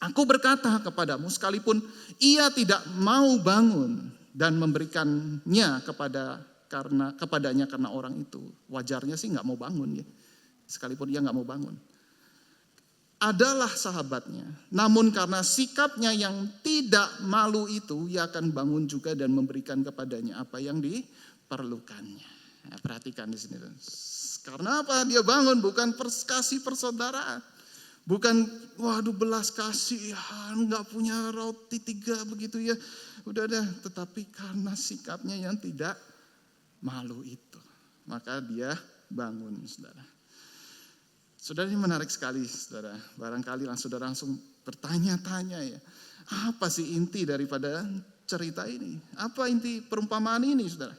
aku berkata kepadamu, sekalipun ia tidak mau bangun dan memberikannya kepadanya karena orang itu, wajarnya sih nggak mau bangun ya. Sekalipun ia nggak mau bangun, adalah sahabatnya. Namun karena sikapnya yang tidak malu itu, ia akan bangun juga dan memberikan kepadanya apa yang diperlukannya. Nah, perhatikan di sini. Karena apa? Dia bangun bukan kasih persaudaraan, bukan belas kasihan, nggak punya roti 3 begitu ya. Udah, tetapi karena sikapnya yang tidak malu itu, maka dia bangun, saudara. Saudara, ini menarik sekali, saudara. Barangkali saudara langsung bertanya-tanya ya, apa sih inti daripada cerita ini? Apa inti perumpamaan ini, saudara?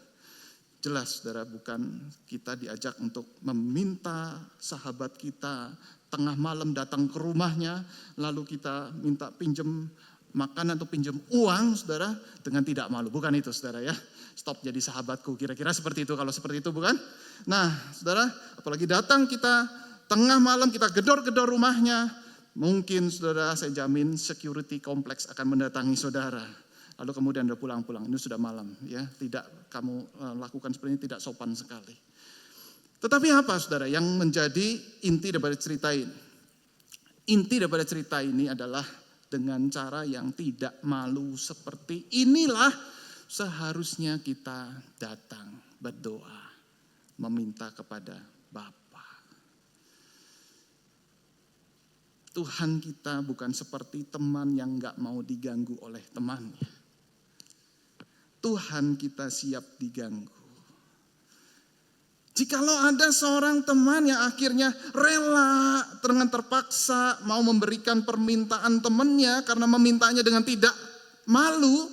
Jelas, saudara, bukan kita diajak untuk meminta sahabat kita tengah malam datang ke rumahnya, lalu kita minta pinjam makan atau pinjam uang, saudara, dengan tidak malu. Bukan itu, saudara ya. Stop jadi sahabatku, kira-kira seperti itu. Kalau seperti itu bukan. Nah, saudara, apalagi datang kita tengah malam, kita gedor-gedor rumahnya, mungkin saudara, saya jamin security kompleks akan mendatangi saudara. Lalu kemudian udah pulang-pulang, ini sudah malam ya, tidak kamu lakukan seperti ini, tidak sopan sekali. Tetapi apa saudara yang menjadi inti daripada cerita ini? Inti daripada cerita ini adalah dengan cara yang tidak malu seperti inilah seharusnya kita datang berdoa, meminta kepada Bapa. Tuhan kita bukan seperti teman yang gak mau diganggu oleh temannya. Tuhan kita siap diganggu. Jikalau ada seorang teman yang akhirnya rela dengan terpaksa mau memberikan permintaan temannya karena memintanya dengan tidak malu,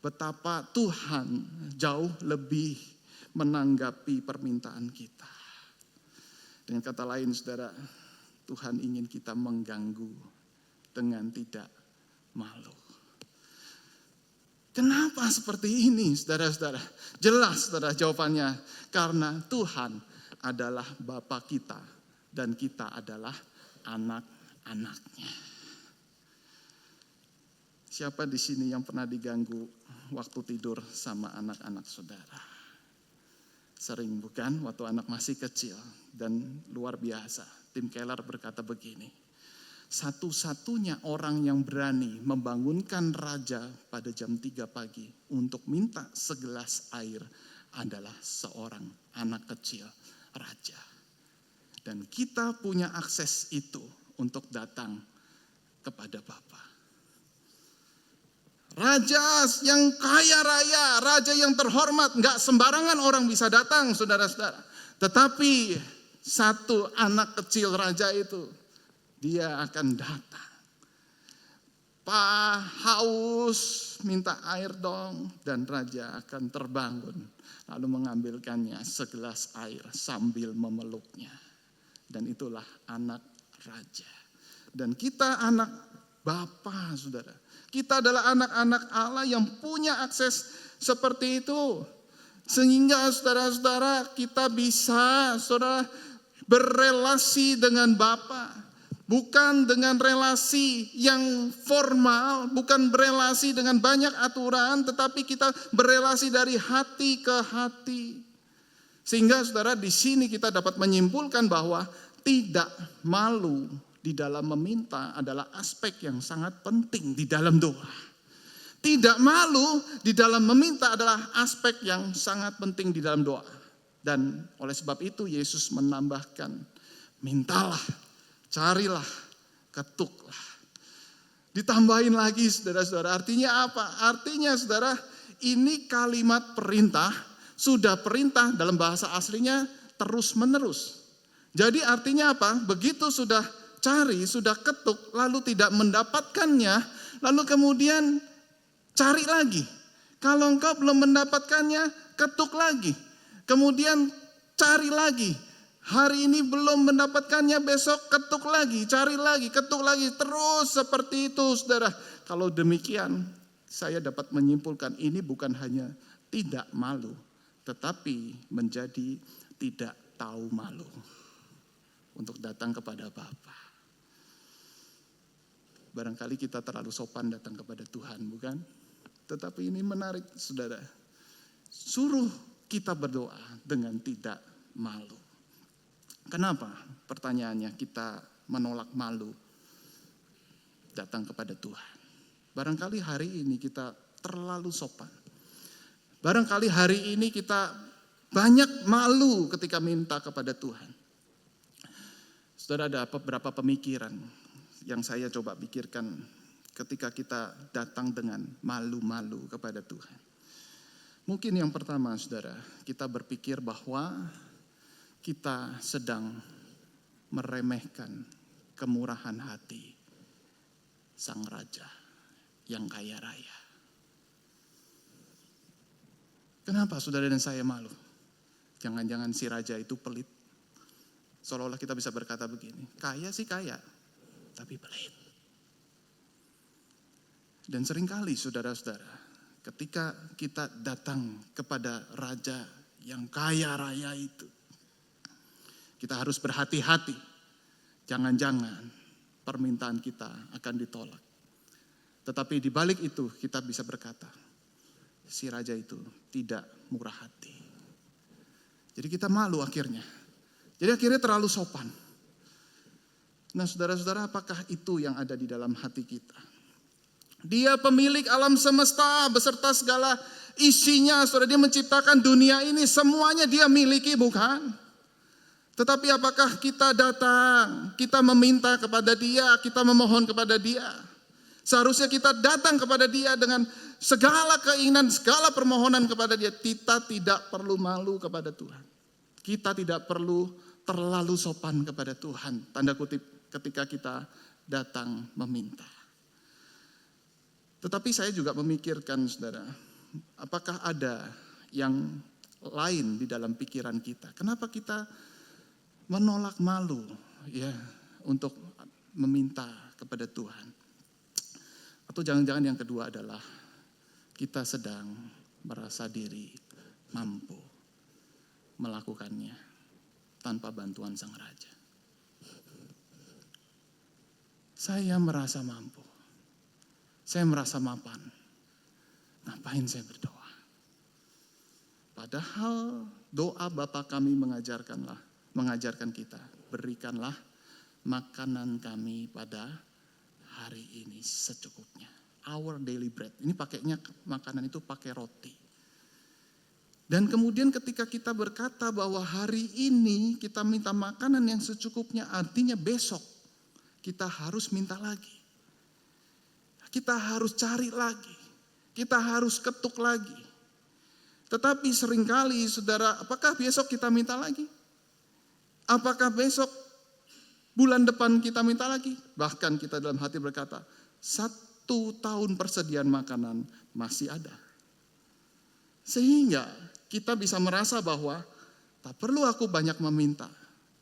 betapa Tuhan jauh lebih menanggapi permintaan kita. Dengan kata lain saudara, Tuhan ingin kita mengganggu dengan tidak malu. Kenapa seperti ini saudara-saudara? Jelas saudara jawabannya. Karena Tuhan adalah Bapa kita dan kita adalah anak-anaknya. Siapa di sini yang pernah diganggu waktu tidur sama anak-anak saudara? Sering bukan? Waktu anak masih kecil dan luar biasa. Tim Keller berkata begini. Satu-satunya orang yang berani membangunkan raja pada jam 3 pagi untuk minta segelas air adalah seorang anak kecil raja. Dan kita punya akses itu untuk datang kepada Bapa. Raja yang kaya raya, raja yang terhormat, gak sembarangan orang bisa datang saudara-saudara. Tetapi satu anak kecil raja itu, dia akan datang. Pak haus, minta air dong. Dan raja akan terbangun. Lalu mengambilkannya segelas air sambil memeluknya. Dan itulah anak raja. Dan kita anak Bapa saudara. Kita adalah anak-anak Allah yang punya akses seperti itu. Sehingga saudara-saudara kita bisa saudara berrelasi dengan Bapa. Bukan dengan relasi yang formal, bukan berelasi dengan banyak aturan, tetapi kita berelasi dari hati ke hati. Sehingga saudara di sini kita dapat menyimpulkan bahwa tidak malu di dalam meminta adalah aspek yang sangat penting di dalam doa. Tidak malu di dalam meminta adalah aspek yang sangat penting di dalam doa. Dan oleh sebab itu Yesus menambahkan, mintalah, carilah, ketuklah. Ditambahin lagi saudara-saudara, artinya apa? Artinya saudara, ini kalimat perintah, sudah perintah dalam bahasa aslinya terus menerus. Jadi artinya apa? Begitu sudah cari, sudah ketuk, lalu tidak mendapatkannya, lalu kemudian cari lagi. Kalau engkau belum mendapatkannya, ketuk lagi. Kemudian cari lagi. Hari ini belum mendapatkannya, besok ketuk lagi, cari lagi, ketuk lagi. Terus seperti itu saudara. Kalau demikian saya dapat menyimpulkan ini bukan hanya tidak malu, tetapi menjadi tidak tahu malu untuk datang kepada Bapa. Barangkali kita terlalu sopan datang kepada Tuhan, bukan? Tetapi ini menarik saudara. Suruh kita berdoa dengan tidak malu. Kenapa? Pertanyaannya kita menolak malu datang kepada Tuhan. Barangkali hari ini kita terlalu sopan. Barangkali hari ini kita banyak malu ketika minta kepada Tuhan. Saudara, ada beberapa pemikiran yang saya coba pikirkan ketika kita datang dengan malu-malu kepada Tuhan. Mungkin yang pertama saudara, kita berpikir bahwa kita sedang meremehkan kemurahan hati sang raja yang kaya raya. Kenapa saudara dan saya malu? Jangan-jangan si raja itu pelit. Seolah-olah kita bisa berkata begini, kaya sih kaya, tapi pelit. Dan seringkali saudara-saudara, ketika kita datang kepada raja yang kaya raya itu, kita harus berhati-hati. Jangan-jangan permintaan kita akan ditolak. Tetapi di balik itu kita bisa berkata, si raja itu tidak murah hati. Jadi kita malu akhirnya. Jadi akhirnya terlalu sopan. Nah saudara-saudara, apakah itu yang ada di dalam hati kita? Dia pemilik alam semesta beserta segala isinya. Saudara, dia menciptakan dunia ini, semuanya dia miliki, bukan? Tetapi apakah kita datang, kita meminta kepada dia, kita memohon kepada dia? Seharusnya kita datang kepada dia dengan segala keinginan, segala permohonan kepada dia. Kita tidak perlu malu kepada Tuhan. Kita tidak perlu terlalu sopan kepada Tuhan. Tanda kutip, ketika kita datang meminta. Tetapi saya juga memikirkan, saudara, apakah ada yang lain di dalam pikiran kita? Kenapa kita menolak malu ya untuk meminta kepada Tuhan? Atau jangan-jangan yang kedua adalah kita sedang merasa diri mampu melakukannya tanpa bantuan Sang Raja. Saya merasa mampu. Saya merasa mapan. Ngapain saya berdoa? Padahal doa Bapa kami mengajarkan kita, berikanlah makanan kami pada hari ini secukupnya. Our daily bread. Ini pakainya makanan itu pakai roti. Dan kemudian ketika kita berkata bahwa hari ini kita minta makanan yang secukupnya, artinya besok kita harus minta lagi. Kita harus cari lagi. Kita harus ketuk lagi. Tetapi seringkali saudara, apakah besok kita minta lagi? Apakah besok bulan depan kita minta lagi? Bahkan kita dalam hati berkata, 1 tahun persediaan makanan masih ada. Sehingga kita bisa merasa bahwa tak perlu aku banyak meminta.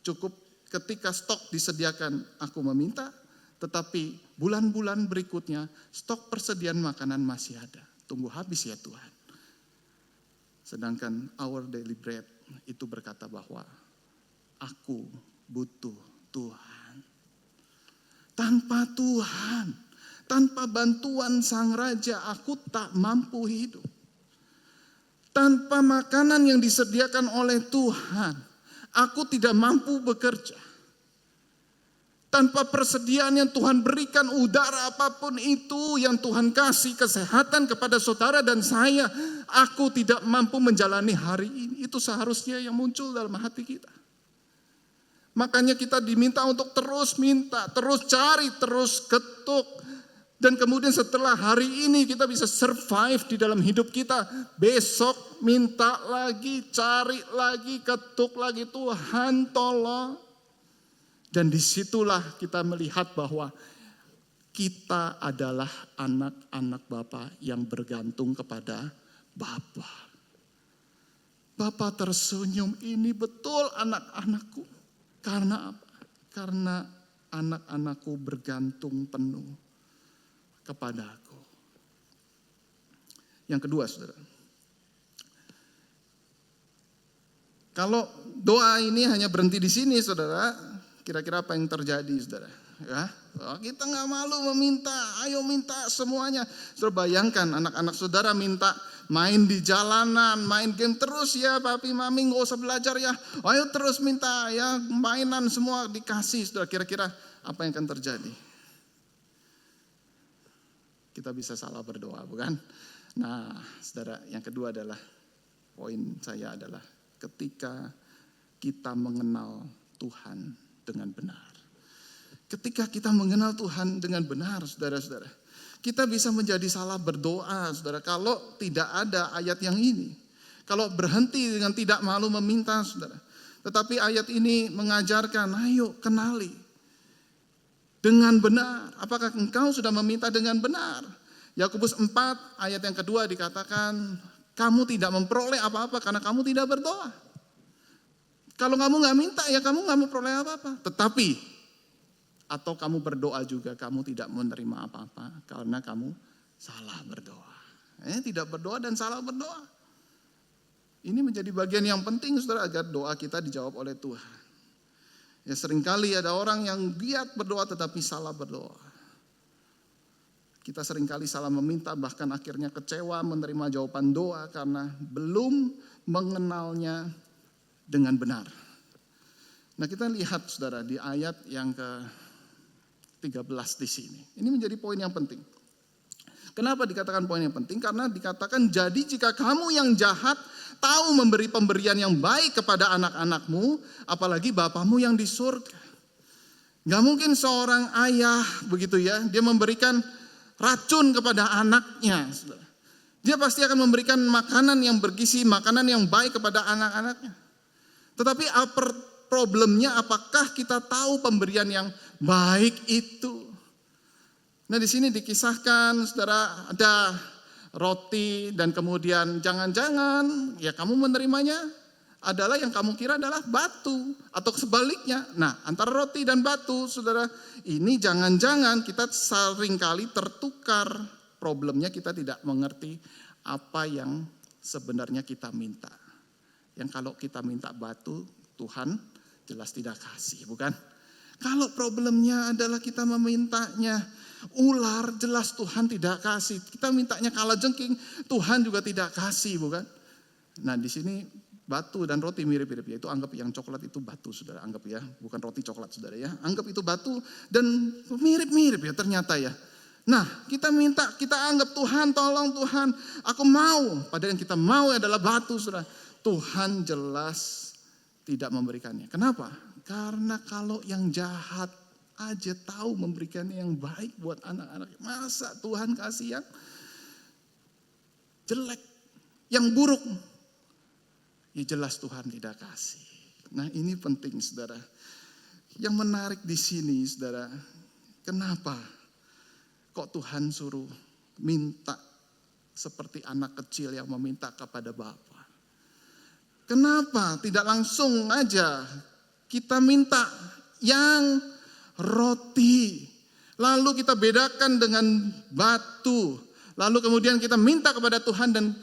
Cukup ketika stok disediakan aku meminta, tetapi bulan-bulan berikutnya stok persediaan makanan masih ada. Tunggu habis ya Tuhan. Sedangkan our daily bread itu berkata bahwa aku butuh Tuhan. Tanpa Tuhan, tanpa bantuan Sang Raja, aku tak mampu hidup. Tanpa makanan yang disediakan oleh Tuhan, aku tidak mampu bekerja. Tanpa persediaan yang Tuhan berikan, udara apapun itu yang Tuhan kasih, kesehatan kepada saudara dan saya, aku tidak mampu menjalani hari ini. Itu seharusnya yang muncul dalam hati kita. Makanya kita diminta untuk terus minta, terus cari, terus ketuk. Dan kemudian setelah hari ini kita bisa survive di dalam hidup kita. Besok minta lagi, cari lagi, ketuk lagi, Tuhan tolong. Dan disitulah kita melihat bahwa kita adalah anak-anak Bapa yang bergantung kepada Bapa. Bapa tersenyum, ini betul anak-anakku. Karena apa? Karena anak-anakku bergantung penuh kepada aku. Yang kedua, saudara. Kalau doa ini hanya berhenti di sini, saudara, kira-kira apa yang terjadi, saudara? Ya, kita nggak malu meminta, ayo minta semuanya. Saudara bayangkan anak-anak saudara minta main di jalanan, main game terus ya, papi mami nggak usah belajar ya, ayo terus minta ya, mainan semua dikasih. Saudara, kira-kira apa yang akan terjadi? Kita bisa salah berdoa, bukan? Nah, saudara, yang kedua adalah poin saya adalah ketika kita mengenal Tuhan dengan benar. Ketika kita mengenal Tuhan dengan benar, saudara-saudara, kita bisa menjadi salah berdoa, saudara, kalau tidak ada ayat yang ini. Kalau berhenti dengan tidak malu meminta, saudara. Tetapi ayat ini mengajarkan, ayo kenali dengan benar. Apakah engkau sudah meminta dengan benar? Yakobus 4 ayat yang kedua dikatakan, kamu tidak memperoleh apa-apa karena kamu tidak berdoa. Kalau kamu gak minta ya kamu gak memperoleh apa-apa. Tetapi, atau kamu berdoa juga kamu tidak menerima apa-apa karena kamu salah berdoa. Tidak berdoa dan salah berdoa. Ini menjadi bagian yang penting, saudara, agar doa kita dijawab oleh Tuhan. Ya seringkali ada orang yang giat berdoa tetapi salah berdoa. Kita seringkali salah meminta, bahkan akhirnya kecewa menerima jawaban doa karena belum mengenalnya dengan benar. Nah, kita lihat saudara di ayat yang ke-13 di sini. Ini menjadi poin yang penting. Kenapa dikatakan poin yang penting? Karena dikatakan, jadi jika kamu yang jahat tahu memberi pemberian yang baik kepada anak-anakmu, apalagi Bapamu yang di surga. Gak mungkin seorang ayah begitu ya, dia memberikan racun kepada anaknya. Dia pasti akan memberikan makanan yang bergizi, makanan yang baik kepada anak-anaknya. Tetapi problemnya, apakah kita tahu pemberian yang baik itu? Nah, di sini dikisahkan, saudara, ada roti dan kemudian jangan-jangan ya kamu menerimanya adalah yang kamu kira adalah batu atau sebaliknya. Nah, antara roti dan batu, saudara, ini jangan-jangan kita seringkali tertukar. Problemnya kita tidak mengerti apa yang sebenarnya kita minta. Yang kalau kita minta batu, Tuhan jelas tidak kasih, bukan? Kalau problemnya adalah kita memintanya ular, jelas Tuhan tidak kasih. Kita mintanya kalajengking, Tuhan juga tidak kasih, bukan? Nah, di sini batu dan roti mirip-mirip ya. Itu anggap yang coklat itu batu, saudara. Anggap ya, bukan roti coklat, saudara ya. Anggap itu batu dan mirip-mirip ya ternyata ya. Nah, kita minta, kita anggap Tuhan, tolong Tuhan, aku mau. Padahal yang kita mau adalah batu, saudara. Tuhan jelas tidak memberikannya. Kenapa? Karena kalau yang jahat aja tahu memberikan yang baik buat anak-anak. Masa Tuhan kasih yang jelek, yang buruk? Ya jelas Tuhan tidak kasih. Nah, ini penting, saudara. Yang menarik di sini, saudara, kenapa kok Tuhan suruh minta seperti anak kecil yang meminta kepada Bapa? Kenapa tidak langsung aja kita minta yang roti, lalu kita bedakan dengan batu, lalu kemudian kita minta kepada Tuhan dan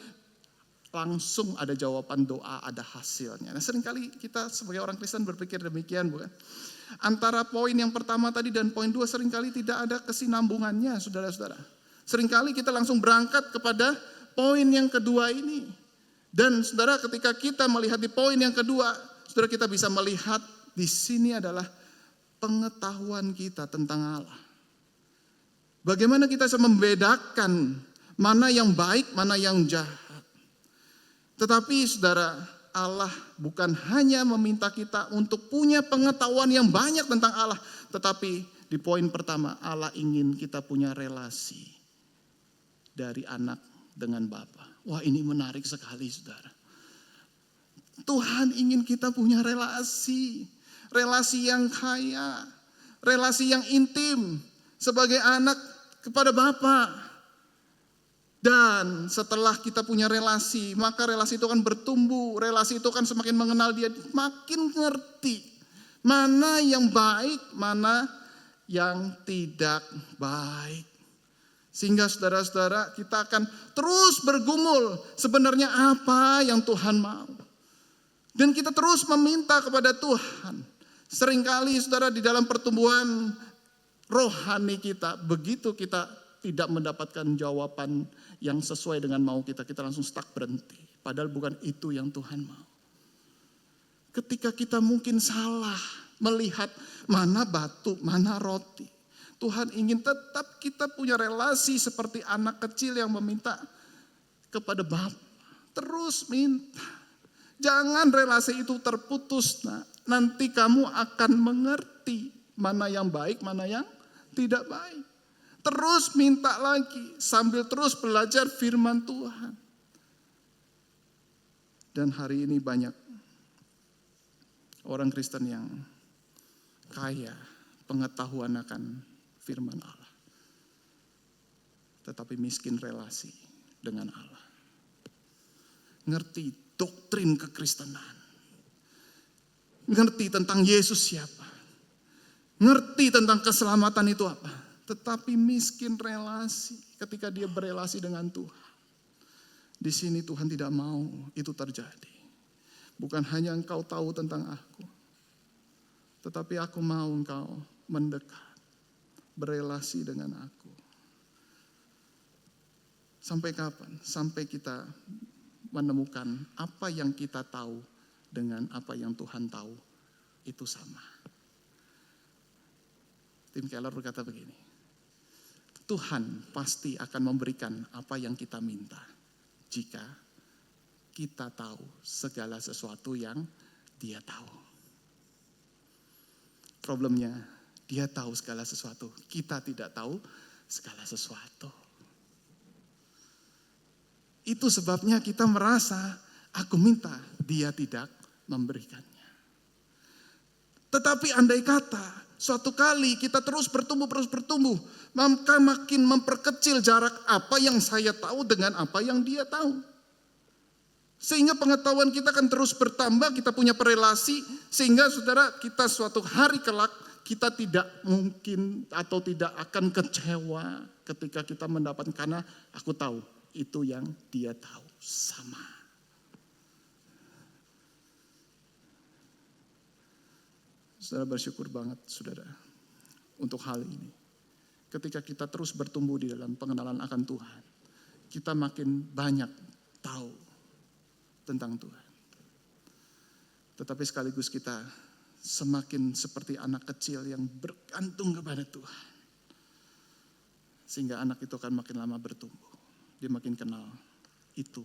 langsung ada jawaban doa, ada hasilnya. Nah, seringkali kita sebagai orang Kristen berpikir demikian, bukan? Antara poin yang pertama tadi dan poin 2 seringkali tidak ada kesinambungannya, saudara-saudara. Seringkali kita langsung berangkat kepada poin yang kedua ini. Dan saudara, ketika kita melihat di poin yang kedua, saudara, kita bisa melihat di sini adalah pengetahuan kita tentang Allah. Bagaimana kita bisa membedakan mana yang baik, mana yang jahat. Tetapi saudara, Allah bukan hanya meminta kita untuk punya pengetahuan yang banyak tentang Allah. Tetapi di poin pertama, Allah ingin kita punya relasi dari anak dengan Bapa. Wah, ini menarik sekali, saudara. Tuhan ingin kita punya relasi yang kaya, relasi yang intim sebagai anak kepada Bapa. Dan setelah kita punya relasi, maka relasi itu akan bertumbuh, relasi itu akan semakin mengenal Dia, makin ngerti mana yang baik, mana yang tidak baik. Sehingga saudara-saudara, kita akan terus bergumul sebenarnya apa yang Tuhan mau. Dan kita terus meminta kepada Tuhan. Seringkali saudara, di dalam pertumbuhan rohani kita, begitu kita tidak mendapatkan jawaban yang sesuai dengan mau kita, kita langsung stuck, berhenti. Padahal bukan itu yang Tuhan mau. Ketika kita mungkin salah melihat mana batu, mana roti, Tuhan ingin tetap kita punya relasi seperti anak kecil yang meminta kepada Bapa. Terus minta. Jangan relasi itu terputus. Nah, nanti kamu akan mengerti mana yang baik, mana yang tidak baik. Terus minta lagi sambil terus belajar firman Tuhan. Dan hari ini banyak orang Kristen yang kaya pengetahuan akan firman Allah, tetapi miskin relasi dengan Allah. Ngerti doktrin kekristenan, ngerti tentang Yesus siapa, ngerti tentang keselamatan itu apa, tetapi miskin relasi ketika dia berelasi dengan Tuhan. Di sini Tuhan tidak mau itu terjadi. Bukan hanya engkau tahu tentang aku, tetapi aku mau engkau mendekat, berelasi dengan aku. Sampai kapan? Sampai kita menemukan apa yang kita tahu dengan apa yang Tuhan tahu itu sama. Tim Keller berkata begini, Tuhan pasti akan memberikan apa yang kita minta jika kita tahu segala sesuatu yang Dia tahu. Problemnya, Dia tahu segala sesuatu, kita tidak tahu segala sesuatu. Itu sebabnya kita merasa, aku minta, Dia tidak memberikannya. Tetapi andai kata suatu kali kita terus bertumbuh, maka makin memperkecil jarak apa yang saya tahu dengan apa yang Dia tahu. Sehingga pengetahuan kita akan terus bertambah, kita punya relasi, sehingga saudara kita suatu hari kelak, kita tidak mungkin atau tidak akan kecewa ketika kita mendapatkan, karena aku tahu itu yang Dia tahu sama. Saudara bersyukur banget saudara untuk hal ini. Ketika kita terus bertumbuh di dalam pengenalan akan Tuhan, kita makin banyak tahu tentang Tuhan. Tetapi sekaligus kita semakin seperti anak kecil yang bergantung kepada Tuhan. Sehingga anak itu akan makin lama bertumbuh. Dia makin kenal itu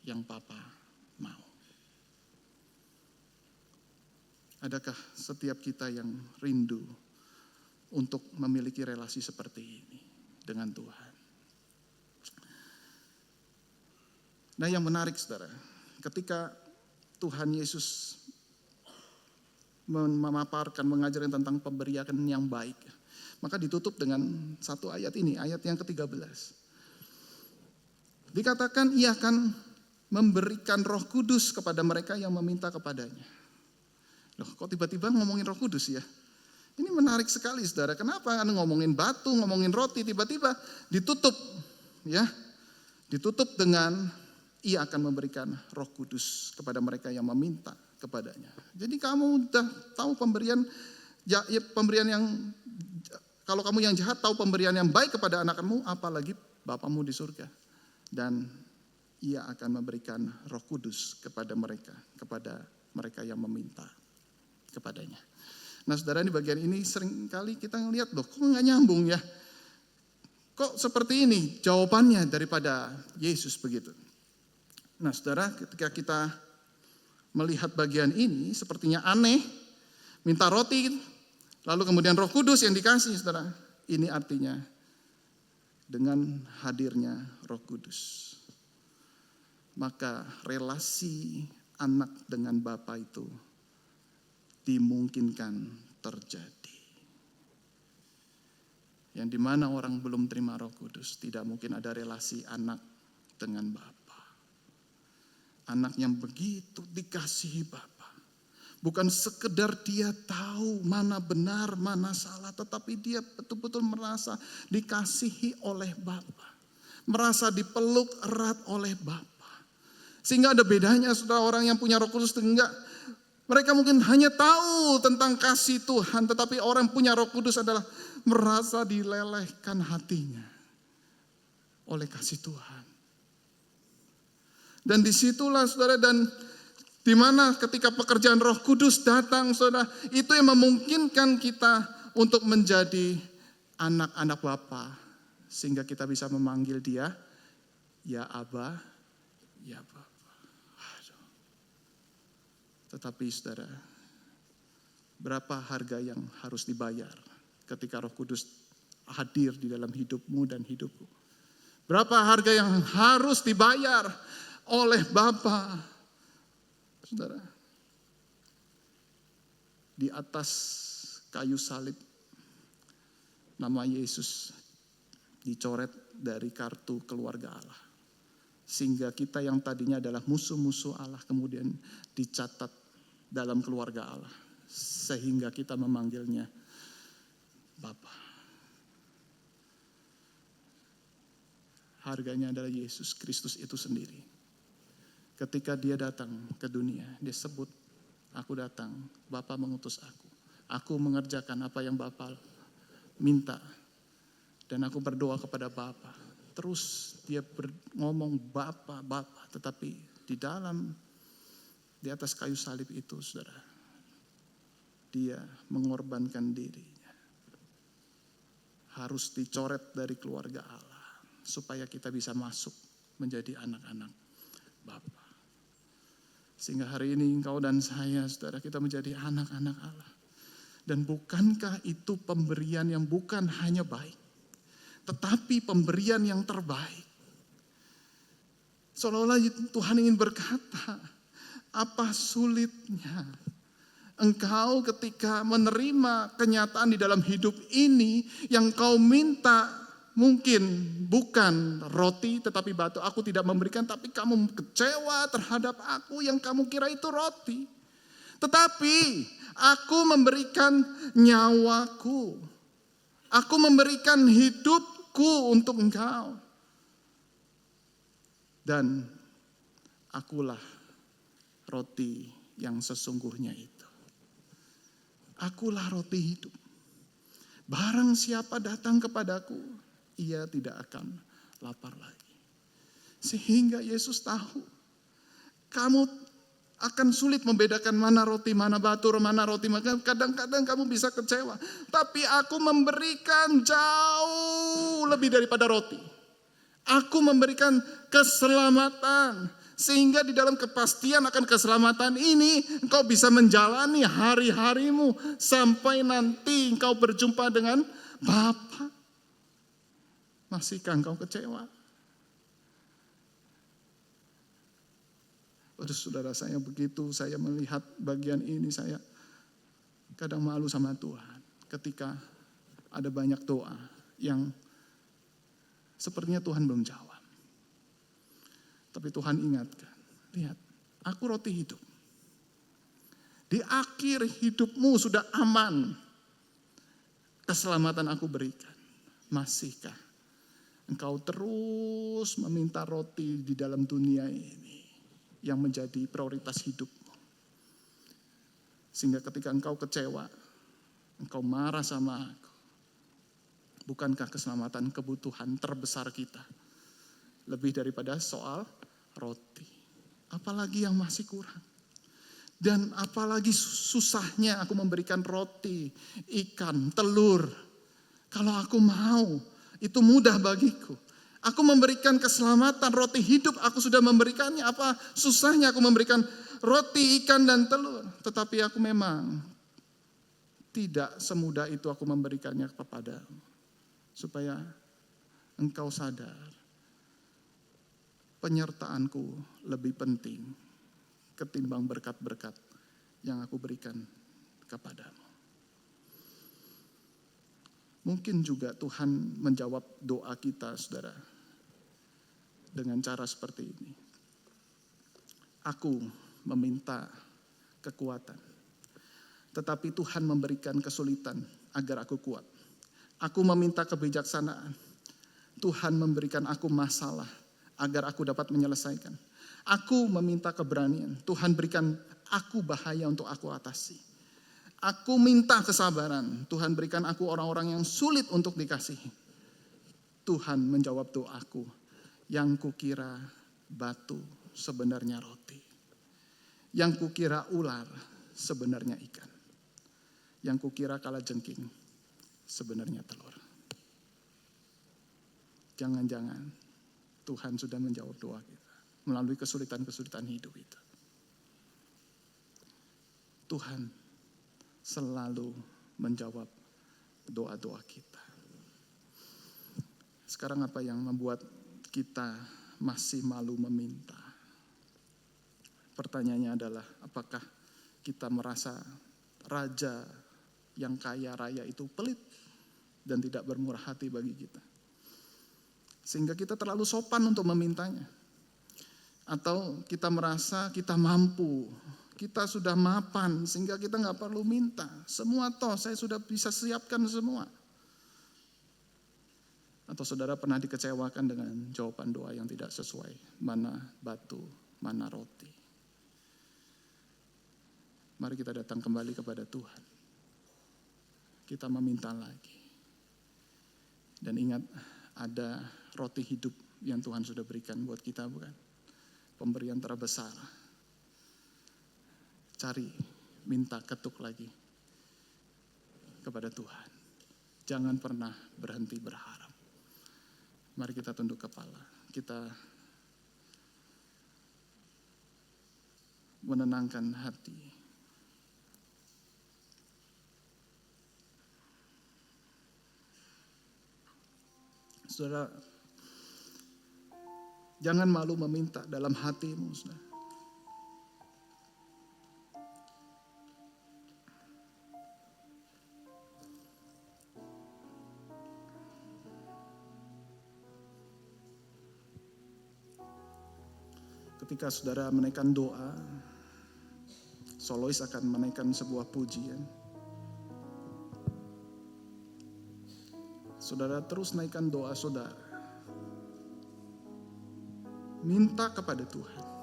yang Papa mau. Adakah setiap kita yang rindu untuk memiliki relasi seperti ini dengan Tuhan? Nah, yang menarik saudara, ketika Tuhan Yesus memaparkan, mengajarkan tentang pemberian yang baik, maka ditutup dengan satu ayat ini, ayat yang ke-13. Dikatakan Ia akan memberikan Roh Kudus kepada mereka yang meminta kepadanya. Loh, kok tiba-tiba ngomongin Roh Kudus ya? Ini menarik sekali saudara. Kenapa ngomongin batu, ngomongin roti, tiba-tiba ditutup ya? Ditutup dengan Ia akan memberikan Roh Kudus kepada mereka yang meminta kepadanya. Jadi kamu udah tahu pemberian yang, kalau kamu yang jahat tahu pemberian yang baik kepada anak-anakmu, apalagi Bapamu di surga. Dan Ia akan memberikan Roh Kudus kepada mereka yang meminta kepadanya. Nah saudara, di bagian ini seringkali kita ngelihat, loh kok nggak nyambung ya? Kok seperti ini jawabannya daripada Yesus begitu? Nah saudara, ketika kita melihat bagian ini sepertinya aneh, minta roti, lalu kemudian Roh Kudus yang dikasih saudara. Ini artinya dengan hadirnya Roh Kudus, maka relasi anak dengan Bapa itu dimungkinkan terjadi. Yang dimana orang belum terima Roh Kudus, tidak mungkin ada relasi anak dengan Bapa. Anak yang begitu dikasihi Bapa, bukan sekedar dia tahu mana benar, mana salah, tetapi dia betul-betul merasa dikasihi oleh Bapa, merasa dipeluk erat oleh Bapa. Sehingga ada bedanya saudara, orang yang punya Roh Kudus enggak. Mereka mungkin hanya tahu tentang kasih Tuhan, tetapi orang punya Roh Kudus adalah merasa dilelehkan hatinya oleh kasih Tuhan. Dan disitulah saudara, dan dimana ketika pekerjaan Roh Kudus datang saudara, itu yang memungkinkan kita untuk menjadi anak-anak Bapa, sehingga kita bisa memanggil Dia, ya Aba, ya Bapa. Tetapi saudara, berapa harga yang harus dibayar ketika Roh Kudus hadir di dalam hidupmu dan hidupku? Berapa harga yang harus dibayar oleh Bapa? Saudara, di atas kayu salib nama Yesus dicoret dari kartu keluarga Allah. Sehingga kita yang tadinya adalah musuh-musuh Allah kemudian dicatat dalam keluarga Allah. Sehingga kita memanggilnya Bapa. Harganya adalah Yesus Kristus itu sendiri. Ketika Dia datang ke dunia, Dia sebut, aku datang, Bapa mengutus aku. Aku mengerjakan apa yang Bapa minta. Dan aku berdoa kepada Bapa. Terus Dia ngomong Bapa, Bapa. Tetapi di di atas kayu salib itu, saudara, dia mengorbankan dirinya. Harus dicoret dari keluarga Allah supaya kita bisa masuk menjadi anak-anak Bapa. Sehingga hari ini engkau dan saya, saudara, kita menjadi anak-anak Allah. Dan bukankah itu pemberian yang bukan hanya baik, tetapi pemberian yang terbaik. Seolah-olah Tuhan ingin berkata, apa sulitnya engkau ketika menerima kenyataan di dalam hidup ini yang kau minta mungkin bukan roti tetapi batu. Aku tidak memberikan, tapi kamu kecewa terhadap aku yang kamu kira itu roti. Tetapi aku memberikan nyawaku. Aku memberikan hidupku untuk engkau. Dan akulah roti yang sesungguhnya itu. Akulah roti hidup. Barang siapa datang kepadaku, ia tidak akan lapar lagi. Sehingga Yesus tahu, kamu akan sulit membedakan mana roti, mana batu, mana roti. Maka kadang-kadang kamu bisa kecewa. Tapi aku memberikan jauh lebih daripada roti. Aku memberikan keselamatan. Sehingga di dalam kepastian akan keselamatan ini, engkau bisa menjalani hari-harimu sampai nanti engkau berjumpa dengan Bapa. Masihkah engkau kecewa? Waduh, saudara, saya begitu saya melihat bagian ini, saya kadang malu sama Tuhan ketika ada banyak doa yang sepertinya Tuhan belum jawab. Tapi Tuhan ingatkan, lihat, aku roti hidup. Di akhir hidupmu sudah aman, keselamatan aku berikan. Masihkah engkau terus meminta roti di dalam dunia ini yang menjadi prioritas hidupmu? Sehingga ketika engkau kecewa, engkau marah sama aku. Bukankah keselamatan kebutuhan terbesar kita lebih daripada soal roti? Apalagi yang masih kurang? Dan apalagi susahnya aku memberikan roti, ikan, telur. Kalau aku mau, itu mudah bagiku. Aku memberikan keselamatan, roti hidup aku sudah memberikannya. Apa susahnya aku memberikan roti, ikan, dan telur. Tetapi aku memang tidak semudah itu aku memberikannya kepadamu. Supaya engkau sadar penyertaanku lebih penting ketimbang berkat-berkat yang aku berikan kepadamu. Mungkin juga Tuhan menjawab doa kita, saudara, dengan cara seperti ini. Aku meminta kekuatan, tetapi Tuhan memberikan kesulitan agar aku kuat. Aku meminta kebijaksanaan, Tuhan memberikan aku masalah agar aku dapat menyelesaikan. Aku meminta keberanian, Tuhan berikan aku bahaya untuk aku atasi. Aku minta kesabaran, Tuhan berikan aku orang-orang yang sulit untuk dikasihi. Tuhan menjawab doaku, yang kukira batu sebenarnya roti. Yang kukira ular sebenarnya ikan. Yang kukira kalajengking sebenarnya telur. Jangan-jangan Tuhan sudah menjawab doa kita melalui kesulitan-kesulitan hidup itu. Tuhan selalu menjawab doa-doa kita. Sekarang apa yang membuat kita masih malu meminta? Pertanyaannya adalah, apakah kita merasa raja yang kaya raya itu pelit dan tidak bermurah hati bagi kita? Sehingga kita terlalu sopan untuk memintanya. Atau kita merasa kita mampu, kita sudah mapan sehingga kita nggak perlu minta. Semua toh saya sudah bisa siapkan semua. Atau saudara pernah dikecewakan dengan jawaban doa yang tidak sesuai. Mana batu, mana roti. Mari kita datang kembali kepada Tuhan. Kita meminta lagi. Dan ingat, ada roti hidup yang Tuhan sudah berikan buat kita, bukan? Pemberian terbesar. cari, minta ketuk lagi kepada Tuhan. Jangan pernah berhenti berharap. Mari kita tunduk kepala. Kita menenangkan hati. Saudara, jangan malu meminta dalam hatimu, saudara. Ketika saudara menaikkan doa, solois akan menaikkan sebuah pujian. Saudara terus naikkan doa saudara. Minta kepada Tuhan.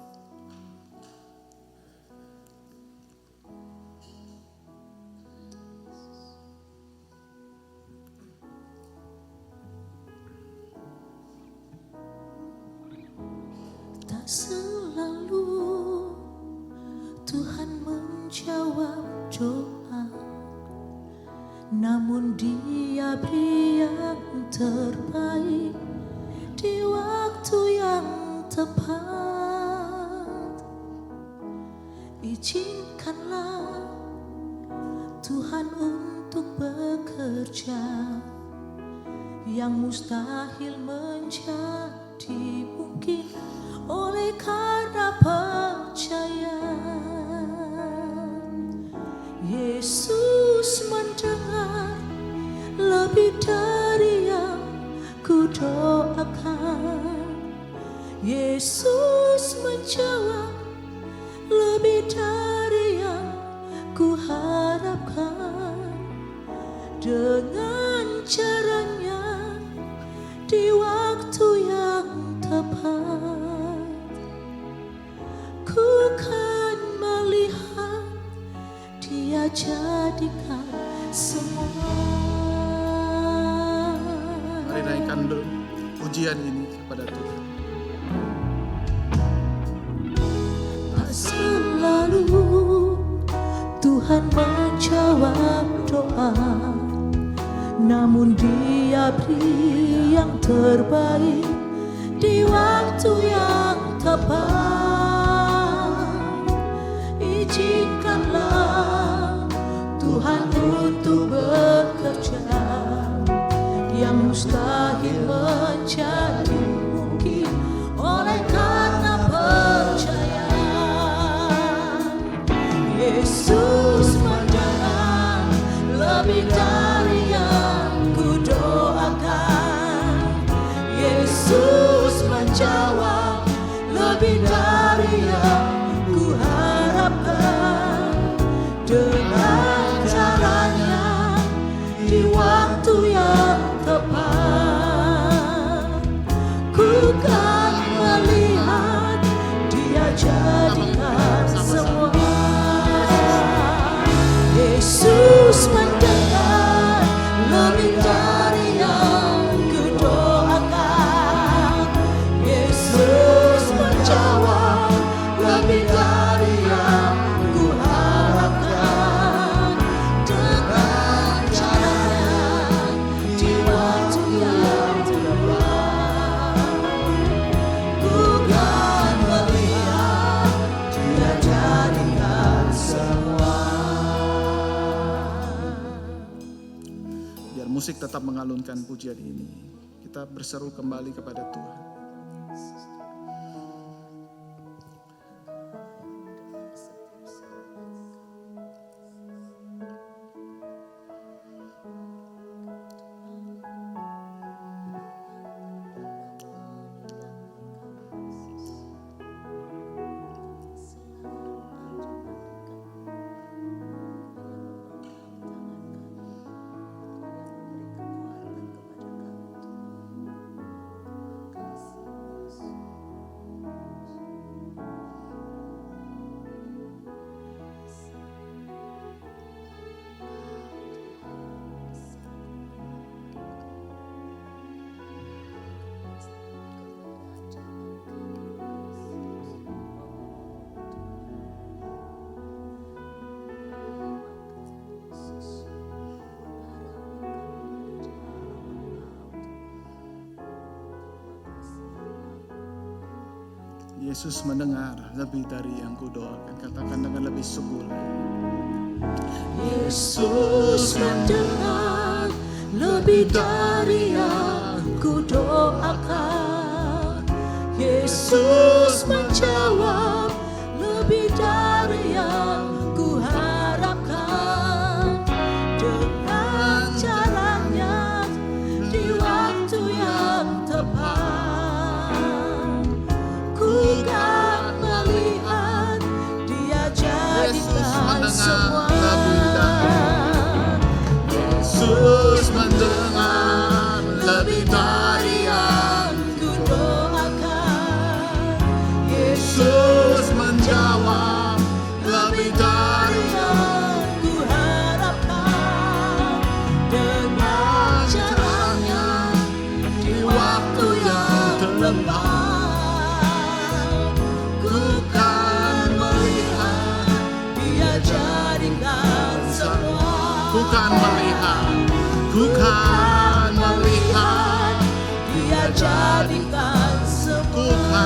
Tak selalu Tuhan menjawab doa, namun Dia beri yang terbaik di waktu yang tepat. Izinkanlah Tuhan untuk bekerja, yang mustahil menjadi mungkin oleh karena percaya. Yesus mendengar lebih dari yang ku doakan. Yesus menjawab lebih dari yang ku harapkan. Dengan caranya di waktu yang tepat, ku kan melihat Dia jadikan semua. Mari naikkan pujian ini kepada Tuhan. Selalu Tuhan menjawab doa, namun Dia beri yang terbaik di waktu yang tepat. Izinkanlah Tuhan untuk bekerja, yang mustahil menjadi mungkin oleh karena percaya. Yesus mendengar lebih dari yang ku doakan. Yesus menjawab lebih dari yang ku harapkan. Dengan caranya di waktu yang tepat, ku kan melihat Dia jadikan semua. Yesus mendengar lebih dari yang ku doakan. Yesus menjawab lebih dari yang ku harapkan. Dengan caranya di waktu yang tepat, ku kan melihat Dia jadikan semua. Biar musik tetap mengalunkan pujian ini, kita berseru kembali kepada Tuhan. Yesus mendengar lebih dari yang kudoakan. Katakan dengan lebih subur. Yesus mendengar lebih dari yang kudoakan. Yesus menjawab lebih dari yang kuharapkan. Dengan caranya di waktu yang tepat, ku kan melihat Dia jadikan semua. Yesus mendengar lebih dari yang kudoakan. Yesus menjawab lebih dari yang kuharapkan. Dengan caranya di waktu yang tepat, ku kan melihat Dia jadikan semua. ku kan melihat Dia jadikan semua.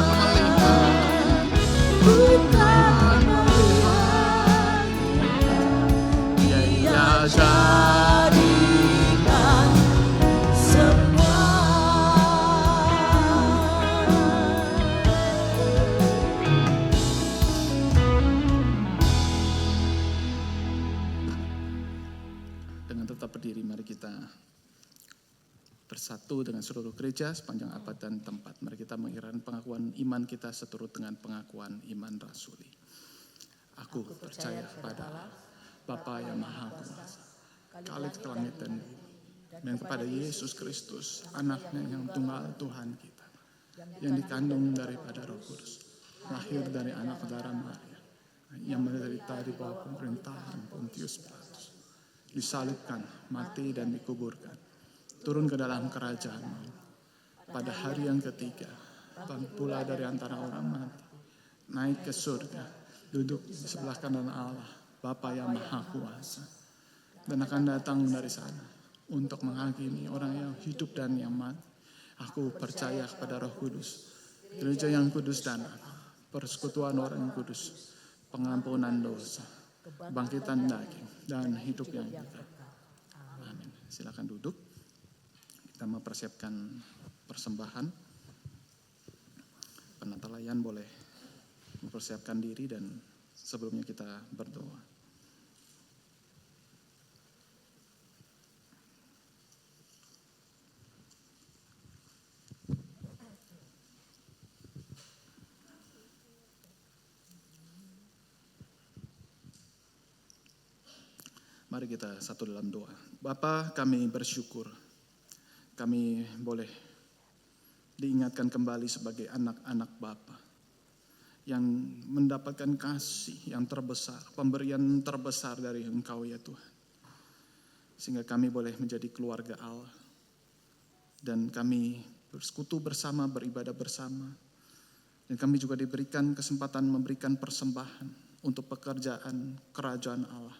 ku kan melihat Dia jadikan semua. Dengan tetap berdiri, mari kita bersatu dengan seluruh gereja sepanjang abad dan tempat. Mari kita mengirimkan pengakuan iman kita seturut dengan pengakuan iman rasuli. Aku percaya kepada Bapa yang Maha Kuasa, Khalik langit dan bumi, dan kepada Yesus Kristus, anaknya yang tunggal Tuhan kita, yang dikandung daripada Roh Kudus, lahir dari anak darah Maria, yang menderita di bawah pemerintahan Pontius Pilatus, disalibkan, mati dan dikuburkan, turun ke dalam kerajaan maut. Pada hari yang ketiga, bangkit pula dari antara orang mati, naik ke surga, duduk di sebelah kanan Allah, Bapa yang Maha Kuasa, dan akan datang dari sana untuk menghakimi orang yang hidup dan yang mati. Aku percaya kepada Roh Kudus, gereja yang kudus dan persekutuan orang yang kudus, pengampunan dosa, bangkitan daging, dan hidup yang kekal. Amin. Silakan duduk. Kita mempersiapkan persembahan. Penata layan boleh mempersiapkan diri dan sebelumnya kita berdoa. Mari kita satu dalam doa. Bapa, kami bersyukur kami boleh diingatkan kembali sebagai anak-anak Bapa yang mendapatkan kasih yang terbesar, pemberian terbesar dari Engkau ya Tuhan. Sehingga kami boleh menjadi keluarga Allah. Dan kami bersekutu bersama, beribadah bersama. Dan kami juga diberikan kesempatan memberikan persembahan untuk pekerjaan kerajaan Allah.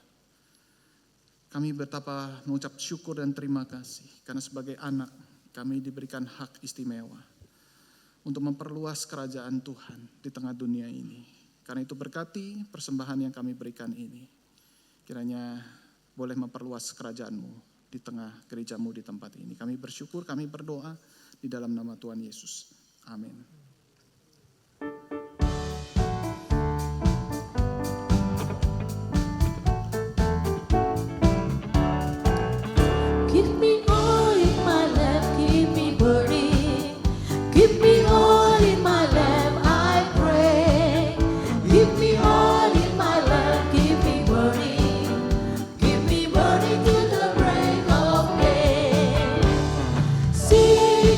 Kami betapa mengucap syukur dan terima kasih karena sebagai anak kami diberikan hak istimewa untuk memperluas kerajaan Tuhan di tengah dunia ini. Karena itu berkati persembahan yang kami berikan ini. Kiranya boleh memperluas kerajaan-Mu di tengah gereja-Mu di tempat ini. Kami bersyukur, kami berdoa di dalam nama Tuhan Yesus. Amin.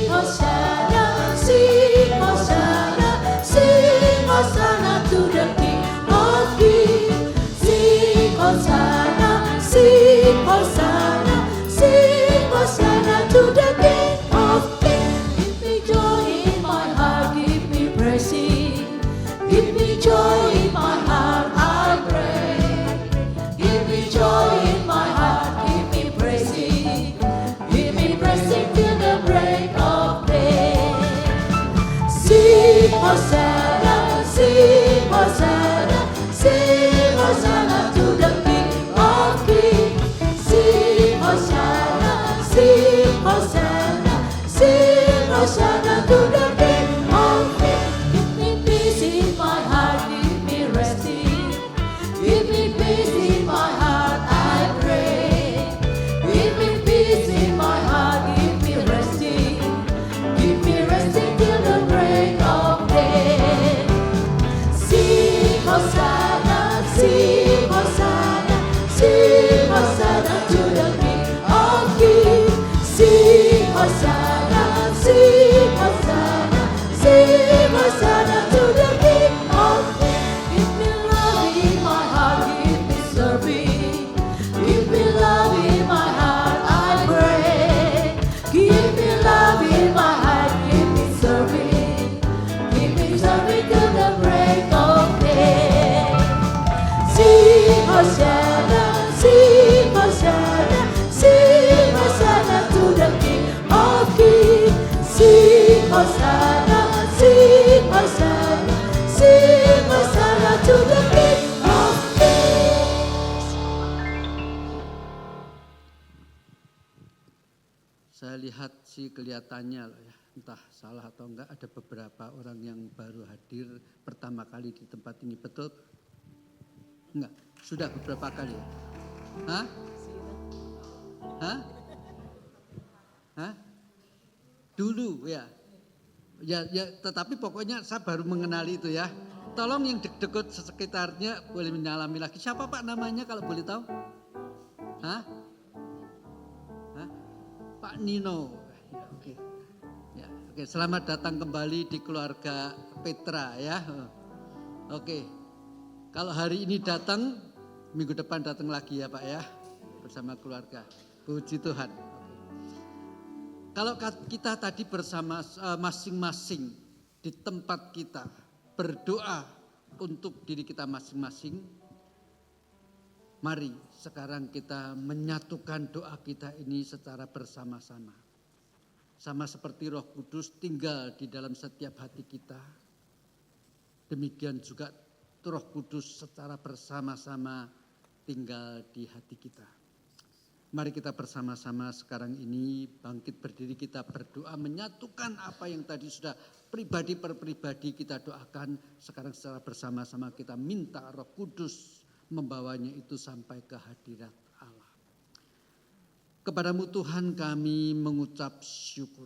Hosanna, sing Hosanna. saya lihat sih kelihatannya loh ya, entah salah atau enggak, ada beberapa orang yang baru hadir pertama kali di tempat ini, betul? Enggak, sudah beberapa kali ya? Hah? Hah? Hah? Dulu ya. Ya, tetapi pokoknya saya baru mengenali itu ya. Tolong yang deket sekitarnya boleh menyalami lagi. Siapa Pak namanya kalau boleh tahu? Hah? Hah? Pak Nino. Ya, oke. Ya, oke. Selamat datang kembali di keluarga Petra ya. Oke. Kalau hari ini datang, minggu depan datang lagi ya Pak ya, bersama keluarga. Puji Tuhan. Kalau kita tadi bersama masing-masing di tempat kita berdoa untuk diri kita masing-masing, mari sekarang kita menyatukan doa kita ini secara bersama-sama. Sama seperti Roh Kudus tinggal di dalam setiap hati kita, demikian juga Roh Kudus secara bersama-sama tinggal di hati kita. Mari kita bersama-sama sekarang ini bangkit berdiri, kita berdoa menyatukan apa yang tadi sudah pribadi per pribadi kita doakan. Sekarang secara bersama-sama kita minta Roh Kudus membawanya itu sampai ke hadirat Allah. Kepadamu Tuhan kami mengucap syukur.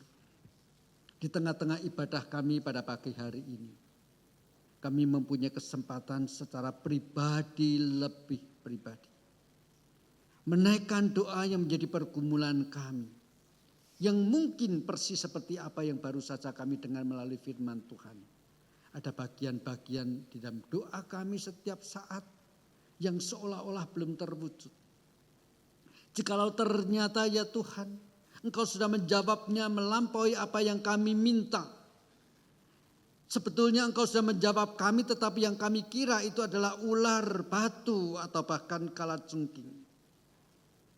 Di tengah-tengah ibadah kami pada pagi hari ini, kami mempunyai kesempatan secara pribadi lebih pribadi menaikkan doa yang menjadi pergumulan kami, yang mungkin persis seperti apa yang baru saja kami dengar melalui firman Tuhan. Ada bagian-bagian di dalam doa kami setiap saat yang seolah-olah belum terwujud. Jikalau ternyata ya Tuhan, Engkau sudah menjawabnya melampaui apa yang kami minta. Sebetulnya Engkau sudah menjawab kami, tetapi yang kami kira itu adalah ular, batu, atau bahkan kalajengking.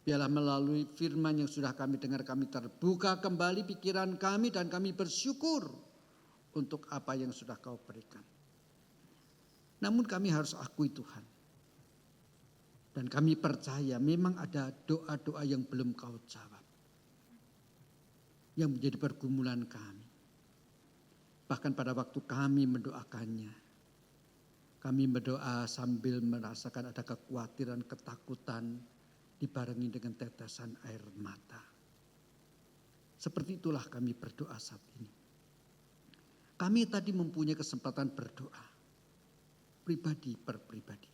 Biarlah melalui firman yang sudah kami dengar, kami terbuka kembali pikiran kami dan kami bersyukur untuk apa yang sudah Kau berikan. Namun kami harus akui Tuhan. Dan kami percaya memang ada doa-doa yang belum Kau jawab, yang menjadi pergumulan kami. Bahkan pada waktu kami mendoakannya, kami berdoa sambil merasakan ada kekhawatiran, ketakutan, dibarengi dengan tetesan air mata. Seperti itulah kami berdoa saat ini. Kami tadi mempunyai kesempatan berdoa pribadi per pribadi.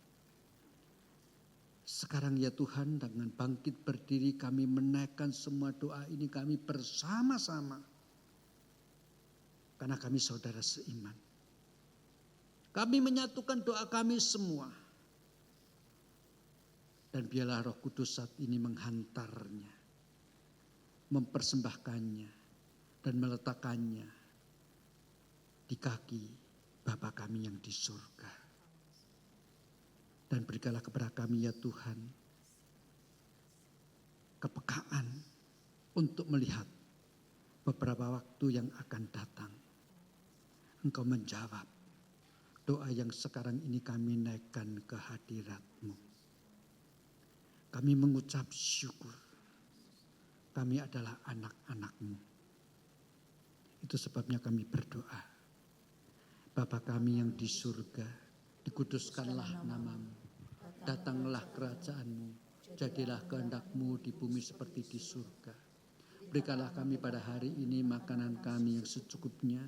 Sekarang ya Tuhan, dengan bangkit berdiri kami menaikkan semua doa ini kami bersama-sama. Karena kami saudara seiman. Kami menyatukan doa kami semua. Dan biarlah Roh Kudus saat ini menghantarnya, mempersembahkannya, dan meletakkannya di kaki Bapa kami yang di surga. Dan berikanlah kepada kami ya Tuhan, kepekaan untuk melihat beberapa waktu yang akan datang. Engkau menjawab doa yang sekarang ini kami naikkan ke hadirat-Mu. Kami mengucap syukur. Kami adalah anak-anak-Mu. Itu sebabnya kami berdoa. Bapa kami yang di surga, dikuduskanlah nama-Mu. Datanglah kerajaan-Mu. Jadilah kehendak-Mu di bumi seperti di surga. Berikanlah kami pada hari ini makanan kami yang secukupnya.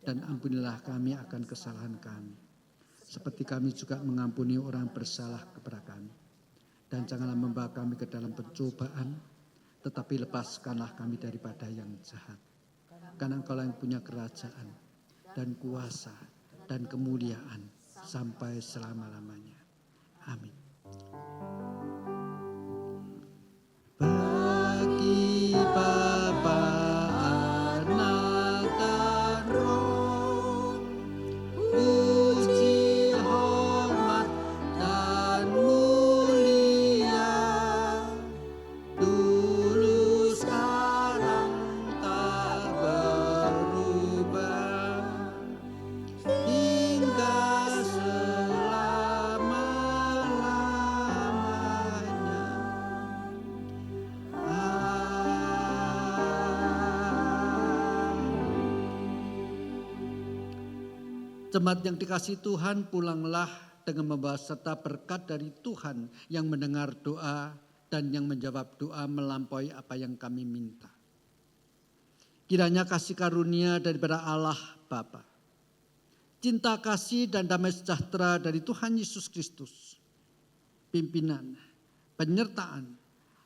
Dan ampunilah kami akan kesalahan kami. Seperti kami juga mengampuni orang bersalah kepada kami. Dan janganlah membawa kami ke dalam pencobaan, tetapi lepaskanlah kami daripada yang jahat. Karena Engkau yang punya kerajaan dan kuasa dan kemuliaan sampai selama-lamanya. Amin. Bagi Bapa, Anak dan Roh, puji, hormat, dan mulia, dulu sekarang tak berubah, hingga selama-lamanya. Jemaat yang dikasihi Tuhan, pulanglah dengan membawa serta berkat dari Tuhan yang mendengar doa dan yang menjawab doa melampaui apa yang kami minta. Kiranya kasih karunia daripada Allah Bapa, cinta kasih dan damai sejahtera dari Tuhan Yesus Kristus, pimpinan, penyertaan,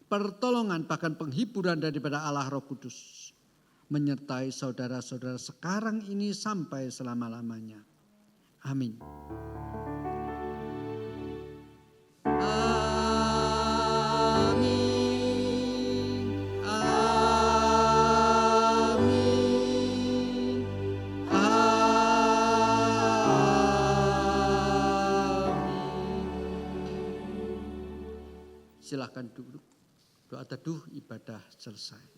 pertolongan bahkan penghiburan daripada Allah Roh Kudus menyertai saudara-saudara sekarang ini sampai selama-lamanya. Amin. Silakan duduk. Doa teduh ibadah selesai.